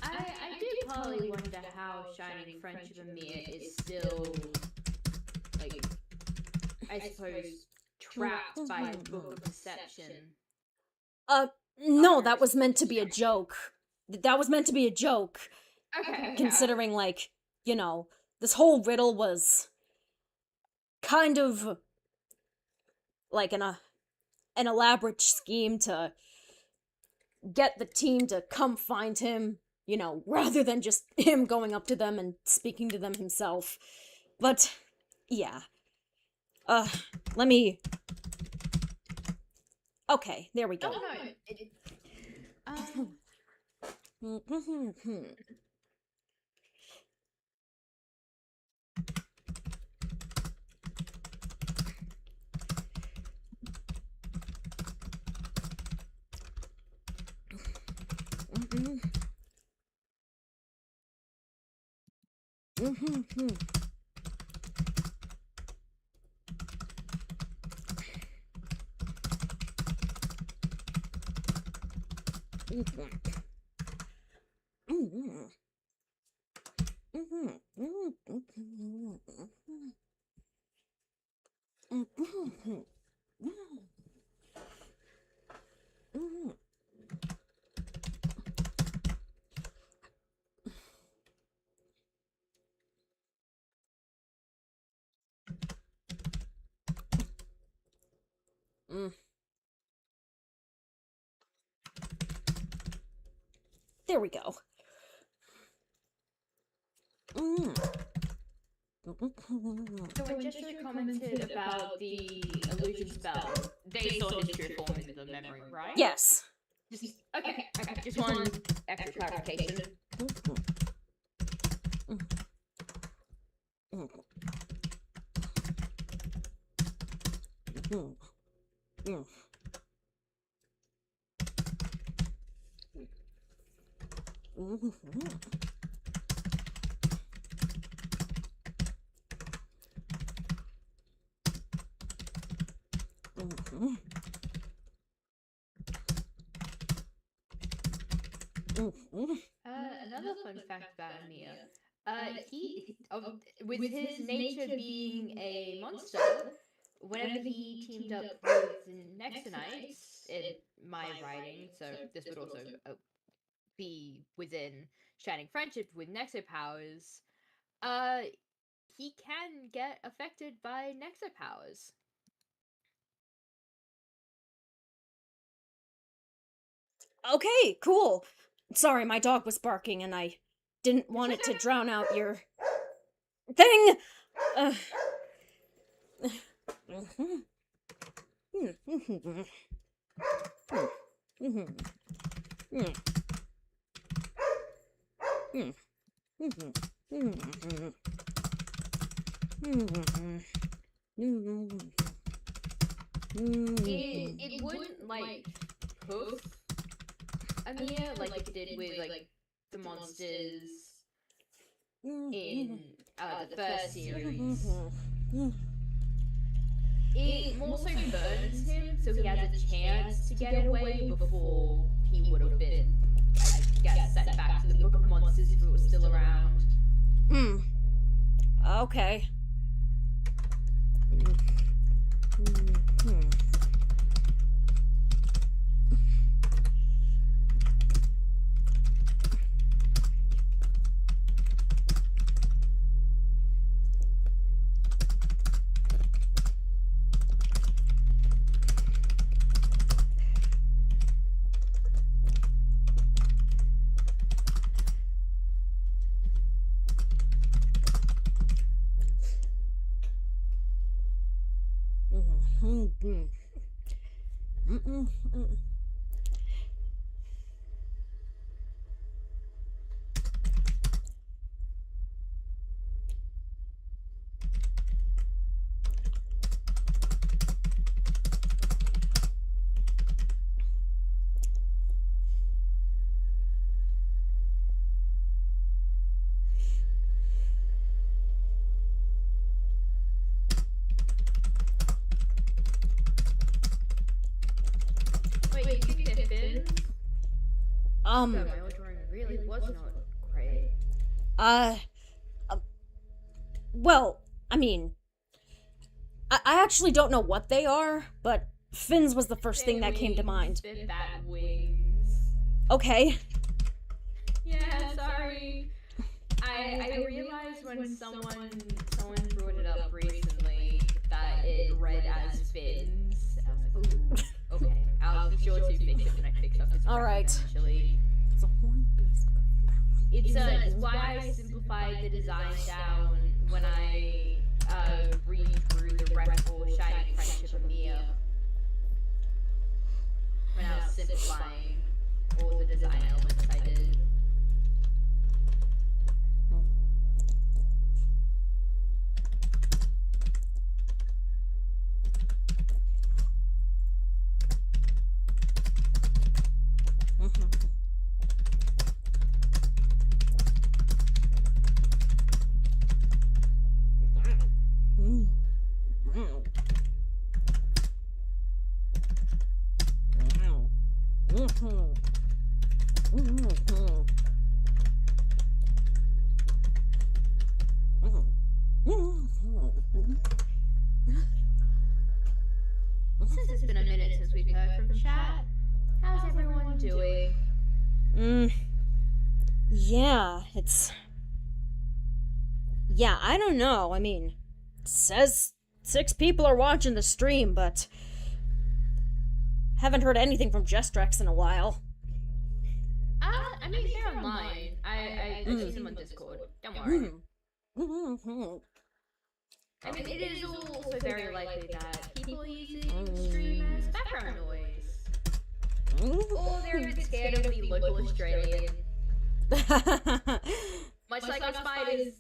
I do partly wonder how Shining Friendship and Mia is still, like, I suppose, trapped by Book of Deception. No, that was meant to be a joke. That was meant to be a joke. Okay. Considering, like, you know, this whole riddle was kind of like an elaborate scheme to get the team to come find him, you know, rather than just him going up to them and speaking to them himself. But, yeah. Let me... Okay, there we go. Oh, no. There we go. So when Jester commented about the illusion spell, they saw his true form in the memory, right? Yes. Okay. Just one extra clarification. Another fun fact about Amir. With his nature being a monster, whenever he teamed up with Nexonites, in my writing, so this would also be within Shining Friendship with Nexo powers, he can get affected by Nexo powers. Okay, cool. Sorry, my dog was barking and I didn't want it to drown out your thing. It wouldn't like hoof Amir like it did with like the monsters in the first series. It more so burns him, so he has a chance to get away before he would have been, I guess, sent back to the Book of Monsters if it was still around. Okay. Wait, you think they're fins? So my old drawing really was not great. Well, I mean, I actually don't know what they are, but fins was the first thing that came to mind. They're bat wings. Okay. Yeah, sorry. I realized when someone brought it up recently that it read as fins. I was like, ooh, okay. I'll be sure to fix it when I fix up this. All right. Eventually. It's why I simplified the design down when I read through the rec for Shining Friendship of Mia. When I was simplifying all the design elements I did. Since it's been a minute since we've heard from chat, how's everyone doing? Yeah, Yeah, I don't know. I mean, it says 6 people are watching the stream, but haven't heard anything from Jestrex in a while. I mean, they're online. I see them on Discord. Don't worry. I mean, it is also very likely that people are using stream as background noise. Or they're a bit scared of the local Australian. Much like our spiders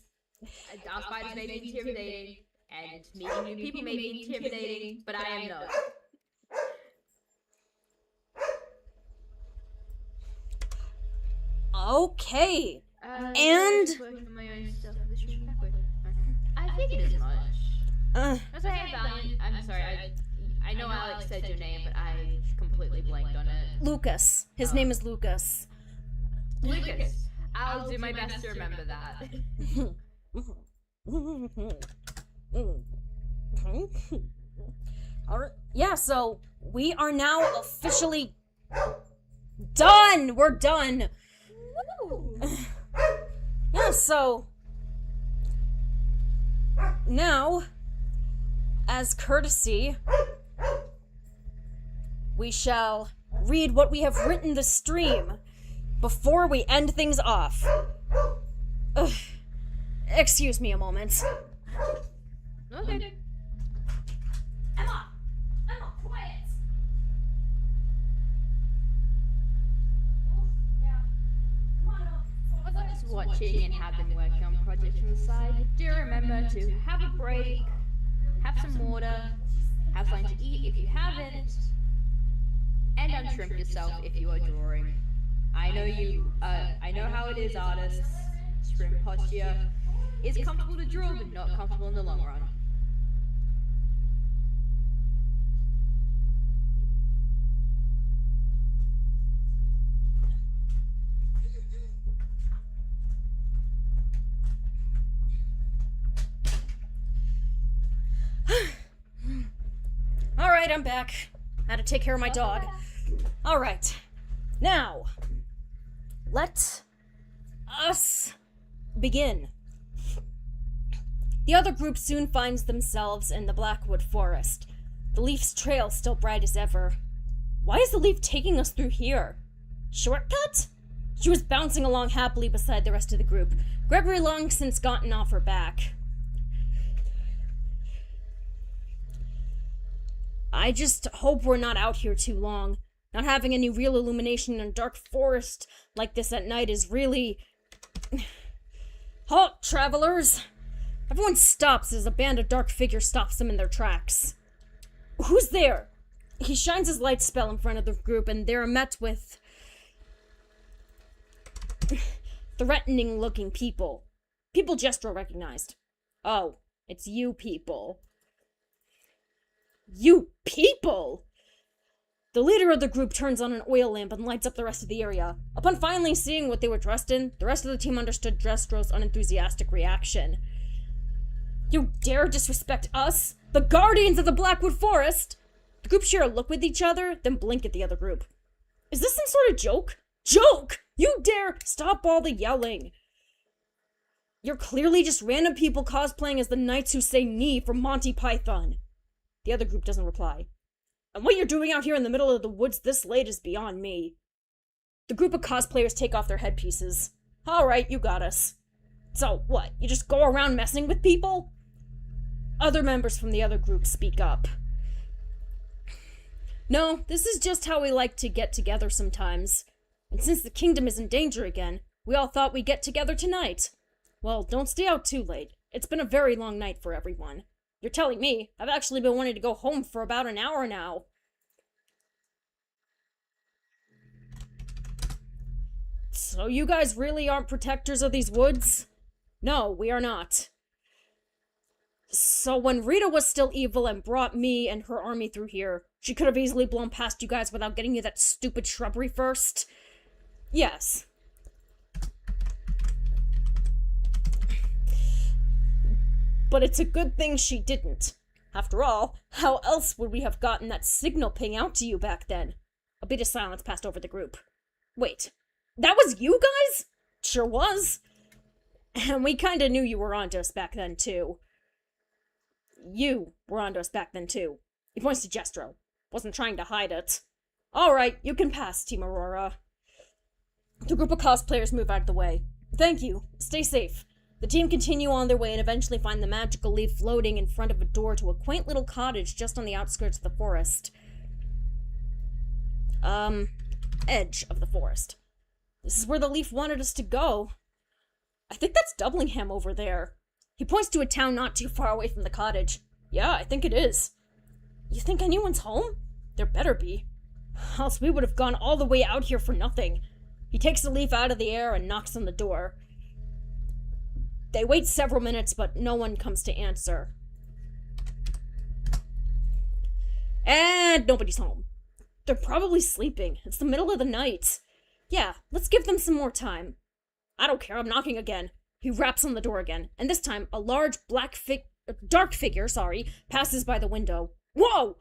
may be intimidating, and meeting new people may be intimidating, but I am not. Okay. And I figured as much. That's why Valiant. I'm sorry. I know Alex said your name, but I completely blanked on it. Lucas. His name is Lucas. Lucas. I'll do my best to remember that. Alright. Yeah, so we are now officially done. We're done. Yeah, so now, as courtesy, we shall read what we have written the stream before we end things off. Ugh. Excuse me a moment. Okay. Emma, quiet. For those watching and have been working on projects on the side, do remember to have a break, have some water, have something to eat if you haven't, and unshrimp yourself if you are drawing. I know how it is, artists. Shrimp posture is comfortable to draw, but not comfortable in the long run. Alright, I'm back. Had to take care of my dog. Alright. Now, let us begin. The other group soon finds themselves in the Blackwood Forest. The Leaf's trail still bright as ever. Why is the Leaf taking us through here? Shortcut? She was bouncing along happily beside the rest of the group. Gregory long since gotten off her back. I just hope we're not out here too long. Not having any real illumination in a dark forest like this at night is really... Halt, travelers! Everyone stops as a band of dark figures stops them in their tracks. Who's there? He shines his light spell in front of the group, and they're met with... threatening-looking people. People Jestro recognized. Oh, it's you people. You people! The leader of the group turns on an oil lamp and lights up the rest of the area. Upon finally seeing what they were dressed in, the rest of the team understood Jestro's unenthusiastic reaction. You dare disrespect us? The guardians of the Blackwood Forest? The group share a look with each other, then blink at the other group. Is this some sort of joke? Joke! You dare stop all the yelling! You're clearly just random people cosplaying as the knights who say knee from Monty Python. The other group doesn't reply. And what you're doing out here in the middle of the woods this late is beyond me. The group of cosplayers take off their headpieces. Alright, you got us. So, what, you just go around messing with people? Other members from the other group speak up. No, this is just how we like to get together sometimes. And since the kingdom is in danger again, we all thought we'd get together tonight. Well, don't stay out too late. It's been a very long night for everyone. You're telling me, I've actually been wanting to go home for about an hour now. So you guys really aren't protectors of these woods? No, we are not. So when Rita was still evil and brought me and her army through here, she could have easily blown past you guys without getting you that stupid shrubbery first? Yes. But it's a good thing she didn't. After all, how else would we have gotten that signal ping out to you back then? A bit of silence passed over the group. Wait, that was you guys? Sure was. And we kinda knew you were onto us back then, too. You were onto us back then, too. He points to Jestro. Wasn't trying to hide it. Alright, you can pass, Team Aurora. The group of cosplayers move out of the way. Thank you. Stay safe. The team continue on their way and eventually find the magical leaf floating in front of a door to a quaint little cottage just on the outskirts of the forest. Edge of the forest. This is where the leaf wanted us to go. I think that's Dublingham over there. He points to a town not too far away from the cottage. Yeah, I think it is. You think anyone's home? There better be. Else we would have gone all the way out here for nothing. He takes the leaf out of the air and knocks on the door. They wait several minutes, but no one comes to answer. And nobody's home. They're probably sleeping. It's the middle of the night. Yeah, let's give them some more time. I don't care, I'm knocking again. He raps on the door again, and this time a large dark figure, passes by the window. Whoa!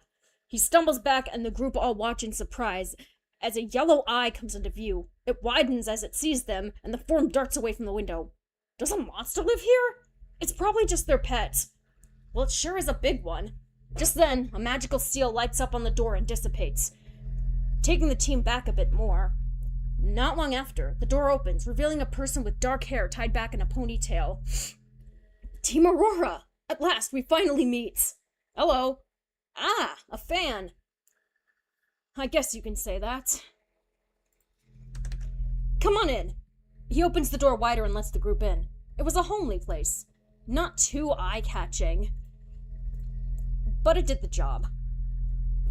He stumbles back and the group all watch in surprise as a yellow eye comes into view. It widens as it sees them, and the form darts away from the window. Does a monster live here? It's probably just their pet. Well, it sure is a big one. Just then, a magical seal lights up on the door and dissipates, taking the team back a bit more. Not long after, the door opens, revealing a person with dark hair tied back in a ponytail. Team Aurora! At last, we finally meet! Hello. Ah, a fan. I guess you can say that. Come on in. He opens the door wider and lets the group in. It was a homely place. Not too eye-catching. But it did the job.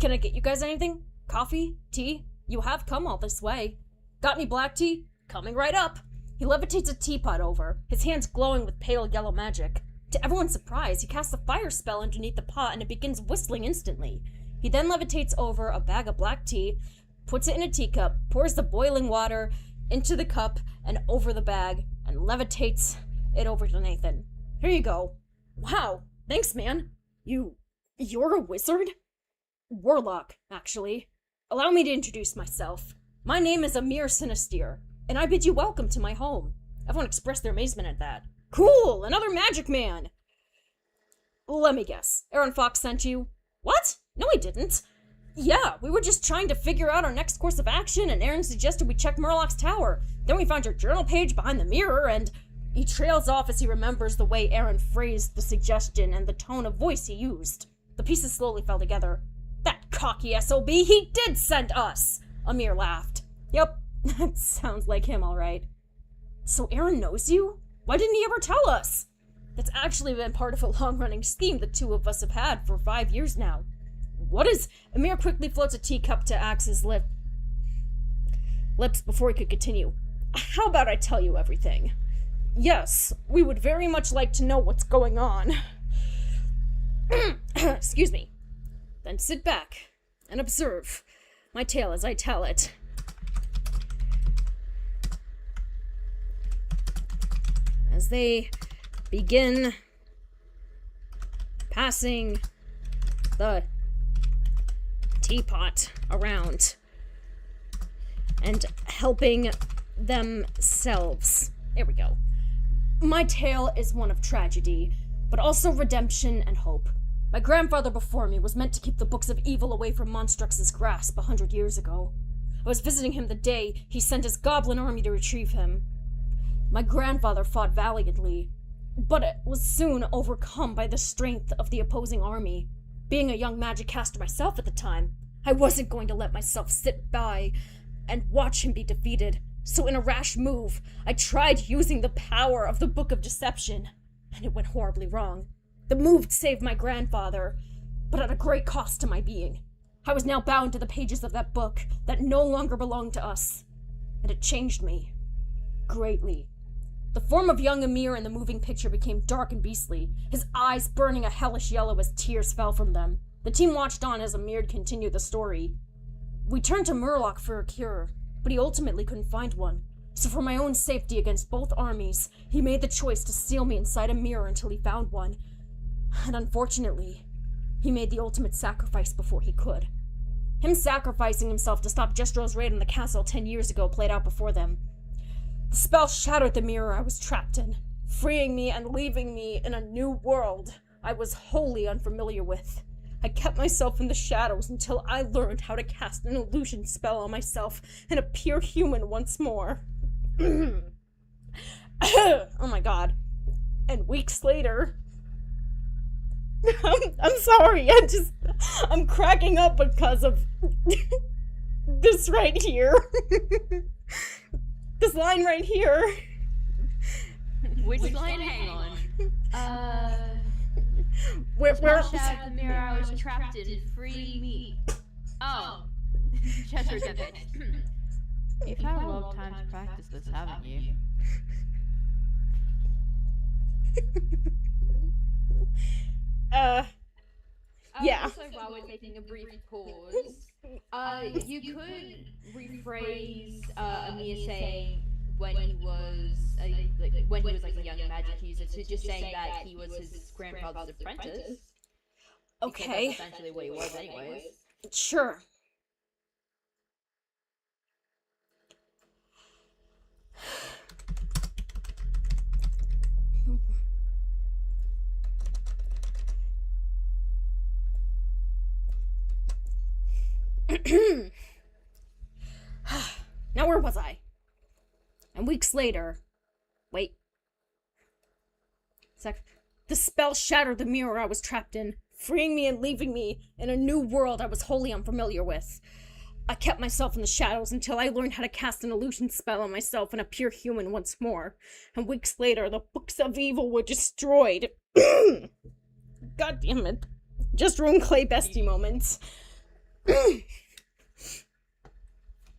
Can I get you guys anything? Coffee? Tea? You have come all this way. Got any black tea? Coming right up. He levitates a teapot over, his hands glowing with pale yellow magic. To everyone's surprise, he casts a fire spell underneath the pot and it begins whistling instantly. He then levitates over a bag of black tea, puts it in a teacup, pours the boiling water into the cup and over the bag, and levitates it over to Nathan. Here you go. Wow, thanks, man. You're a wizard? Warlock, actually. Allow me to introduce myself. My name is Amir Sinister, and I bid you welcome to my home. Everyone expressed their amazement at that. Cool, another magic man! Let me guess, Aaron Fox sent you? What? No, he didn't. Yeah, we were just trying to figure out our next course of action, and Aaron suggested we check Murloc's tower. Then we found your journal page behind the mirror, and... He trails off as he remembers the way Aaron phrased the suggestion and the tone of voice he used. The pieces slowly fell together. That cocky SOB, he did send us! Amir laughed. Yep, that sounds like him, all right. So Aaron knows you? Why didn't he ever tell us? That's actually been part of a long-running scheme the two of us have had for 5 years now. What is... Amir quickly floats a teacup to Axe's lips before he could continue. How about I tell you everything? Yes, we would very much like to know what's going on. Excuse me. Then sit back and observe my tale as I tell it. As they begin passing the teapot around and helping themselves. There we go. My tale is one of tragedy, but also redemption and hope. My grandfather before me was meant to keep the books of evil away from Monstrux's grasp 100 years ago. I was visiting him the day he sent his goblin army to retrieve him. My grandfather fought valiantly, but it was soon overcome by the strength of the opposing army. Being a young magic caster myself at the time, I wasn't going to let myself sit by and watch him be defeated. So in a rash move, I tried using the power of the Book of Deception, and it went horribly wrong. The move saved my grandfather, but at a great cost to my being. I was now bound to the pages of that book that no longer belonged to us, and it changed me greatly. The form of young Amir in the moving picture became dark and beastly, his eyes burning a hellish yellow as tears fell from them. The team watched on as Amir continued the story. We turned to Murloc for a cure, but he ultimately couldn't find one. So for my own safety against both armies, he made the choice to seal me inside a mirror until he found one. And unfortunately, he made the ultimate sacrifice before he could. Him sacrificing himself to stop Jestro's raid on the castle 10 years ago played out before them. The spell shattered the mirror I was trapped in, freeing me and leaving me in a new world I was wholly unfamiliar with. I kept myself in the shadows until I learned how to cast an illusion spell on myself and appear human once more. Oh my god. And weeks later... I'm sorry, I'm cracking up because of this right here. This line right here. Which line? Hang on. Where the mirror I was trapped in, free me. Oh. Chester Devitt. You've had a lot of time to practice this, haven't you? Yeah. Also, while we're taking a brief pause, you could rephrase Amir saying when he was a young magic user to just saying that he was his grandfather's apprentice. Okay. That's essentially what he was, anyways. Sure. Now where was I? And weeks later... Wait. The spell shattered the mirror I was trapped in, freeing me and leaving me in a new world I was wholly unfamiliar with. I kept myself in the shadows until I learned how to cast an illusion spell on myself and appear human once more. And weeks later, the books of evil were destroyed. God damn it. Just ruined Clay bestie moments. Do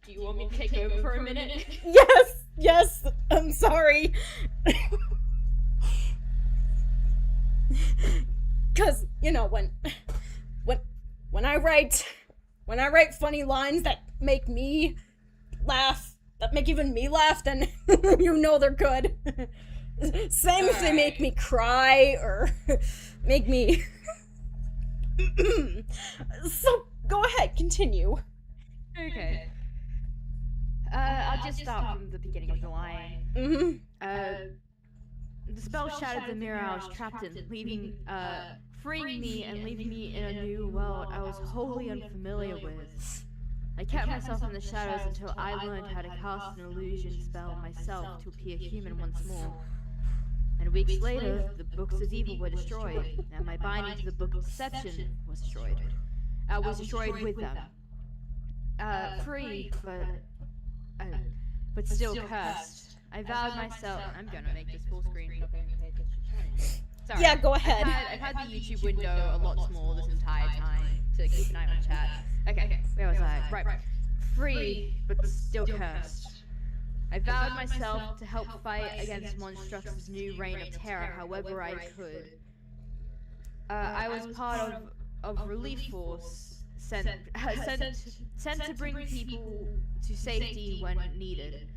you want me to take over for a minute? Yes, I'm sorry. Cause, you know, when I write funny lines that make me laugh, that make even me laugh, then you know they're good. Same if they make me cry or make me... So, go ahead, continue. Okay. I'll just start from the beginning of the line. The spell shattered the mirror I was trapped in, freeing me and leaving me in a new world I was wholly unfamiliar with. I kept myself in the shadows until I learned how to cast an illusion spell on myself to appear human once more. And weeks later, the books of evil were destroyed, and my binding to the book of deception was destroyed. I was destroyed with them. Free, but still cursed. I vowed myself. I'm gonna make this full screen. I'm not going to pay attention. Sorry. Yeah, go ahead. I've had the YouTube window a lot smaller this entire time to keep an eye on chat. Okay, where was I? Right. Free, but still cursed. I vowed myself to help fight against Monstrux's new reign of terror however I could. I was part of relief force sent to bring people to safety when needed.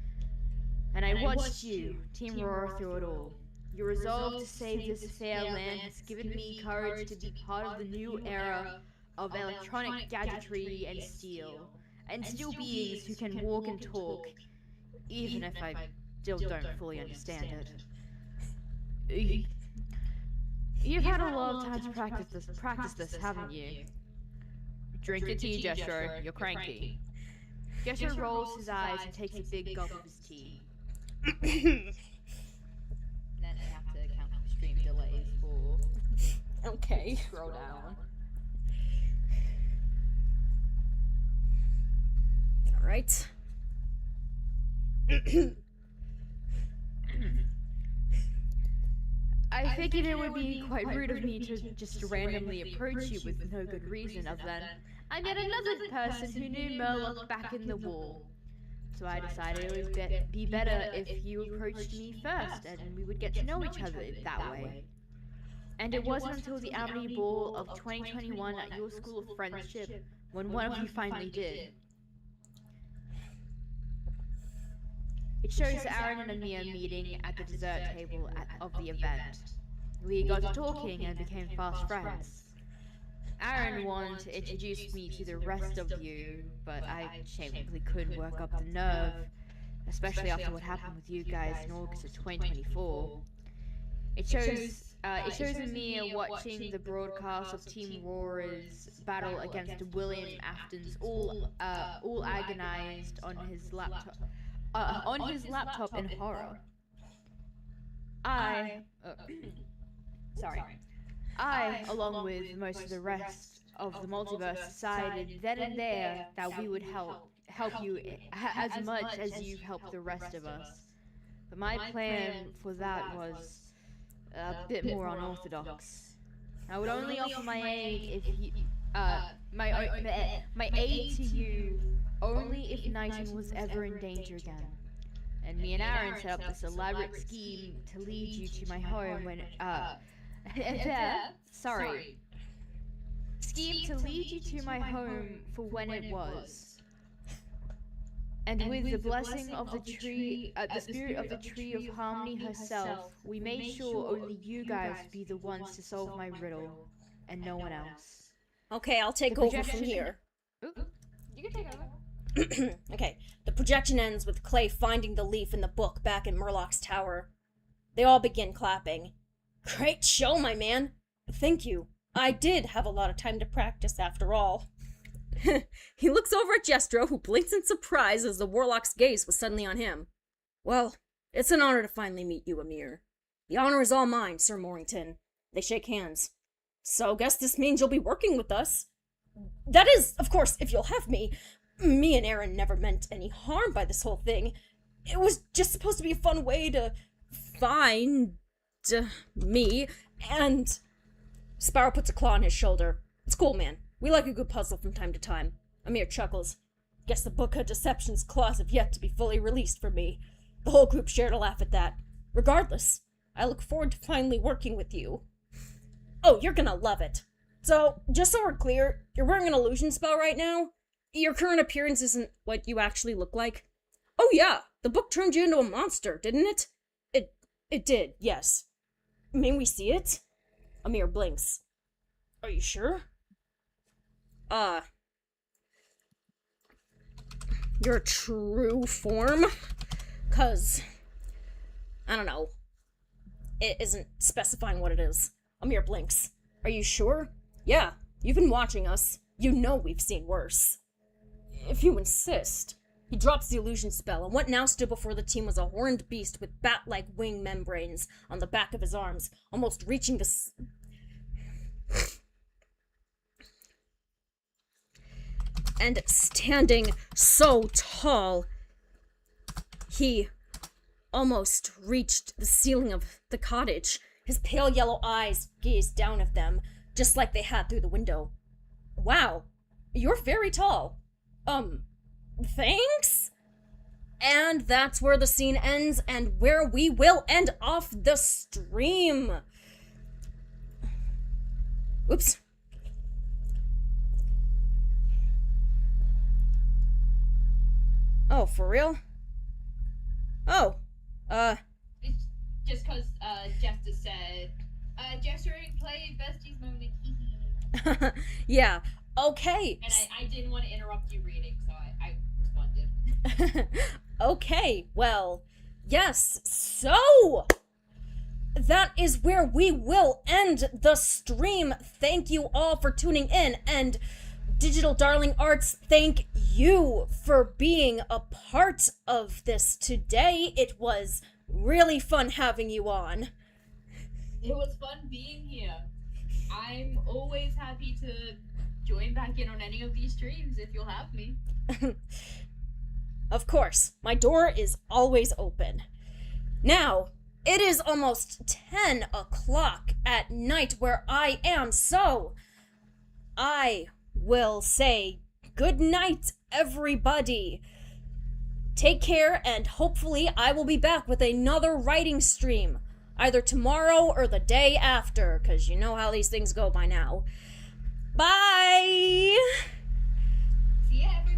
And I watched you, Team Aurora, through it all. Your resolve to save this fair land has given me courage to be part of the new era of electronic gadgetry and steel beings who can walk and talk, even if I still don't fully understand it. You've had a lot of time to practice this, haven't you? Drink your tea, Jestro. You're cranky. Jestro rolls his eyes and takes a big gulp of his tea. Then I have to count the stream delays for... Okay. Scroll down. Alright. I figured it would be quite rude of me to just randomly approach you with no good reason other than I met another person who knew Murloc back in the war. So I decided it would be better if you approached me first and we would get to know each other that way. And it wasn't until the Amity Ball of 2021 at your School of Friendship when one of you finally did. It shows Aaron and Amir meeting at the dessert table of the event. We got to talking and became fast friends. Aaron wanted to introduce me to the rest of you, but I shamefully couldn't work up the nerve, especially after what happened with you guys in August of 2024. It shows Amir watching the broadcast of Team Roar's battle against William Afton's all agonized on his laptop in horror. I, along with most of the rest of the multiverse, decided then and there that we would help you as much as you've helped the rest of us. But my plan for that was a bit more unorthodox. I would only offer my aid if you, my aid to you only if Knighton was ever in danger again. And me and Aaron set up this elaborate scheme to lead you to my home when, scheme to lead you to my home for when it was. And with the blessing of the tree, the spirit of the tree of harmony herself, we made sure only you guys would be the ones to solve my riddle, and no one else. Okay, I'll take over from here. Ooh, you can take over. Okay, the projection ends with Clay finding the leaf in the book back in Murloc's tower. They all begin clapping. Great show, my man. Thank you. I did have a lot of time to practice after all. He looks over at Jestro, who blinks in surprise as the Warlock's gaze was suddenly on him. Well, it's an honor to finally meet you, Amir. The honor is all mine, Sir Morrington. They shake hands. So guess this means you'll be working with us. That is, of course, if you'll have me. Me and Aaron never meant any harm by this whole thing. It was just supposed to be a fun way to find me, and... Sparrow puts a claw on his shoulder. It's cool, man. We like a good puzzle from time to time. Amir chuckles. Guess the Book of Deception's claws have yet to be fully released for me. The whole group shared a laugh at that. Regardless, I look forward to finally working with you. Oh, you're gonna love it. So, just so we're clear, you're wearing an illusion spell right now? Your current appearance isn't what you actually look like? Oh yeah, the book turned you into a monster, didn't it? It did, yes. May we see it? Amir blinks. Are you sure? Your true form? 'Cause, I don't know. It isn't specifying what it is. Amir blinks. Are you sure? Yeah, you've been watching us. You know we've seen worse. If you insist. He drops the illusion spell, and what now stood before the team was a horned beast with bat-like wing membranes on the back of his arms, almost reaching the... And standing so tall, he almost reached the ceiling of the cottage. His pale yellow eyes gazed down at them, just like they had through the window. Wow, you're very tall. Thanks? And that's where the scene ends, and where we will end off the stream. Oops. Oh, for real? Oh, It's just cause, Jester said, Jester ain't played Besties moment, yeah, okay. And I didn't want to interrupt you reading, so I responded. Okay, well, yes, so that is where we will end the stream. Thank you all for tuning in, and Digital Darling Arts, thank you for being a part of this today. It was really fun having you on. It was fun being here. I'm always happy to join back in on any of these streams if you'll have me. Of course, my door is always open. Now, it is almost 10 o'clock at night where I am, so I will say good night, everybody. take care, and hopefully I will be back with another writing stream. Either tomorrow or the day after, because you know how these things go by now. Bye!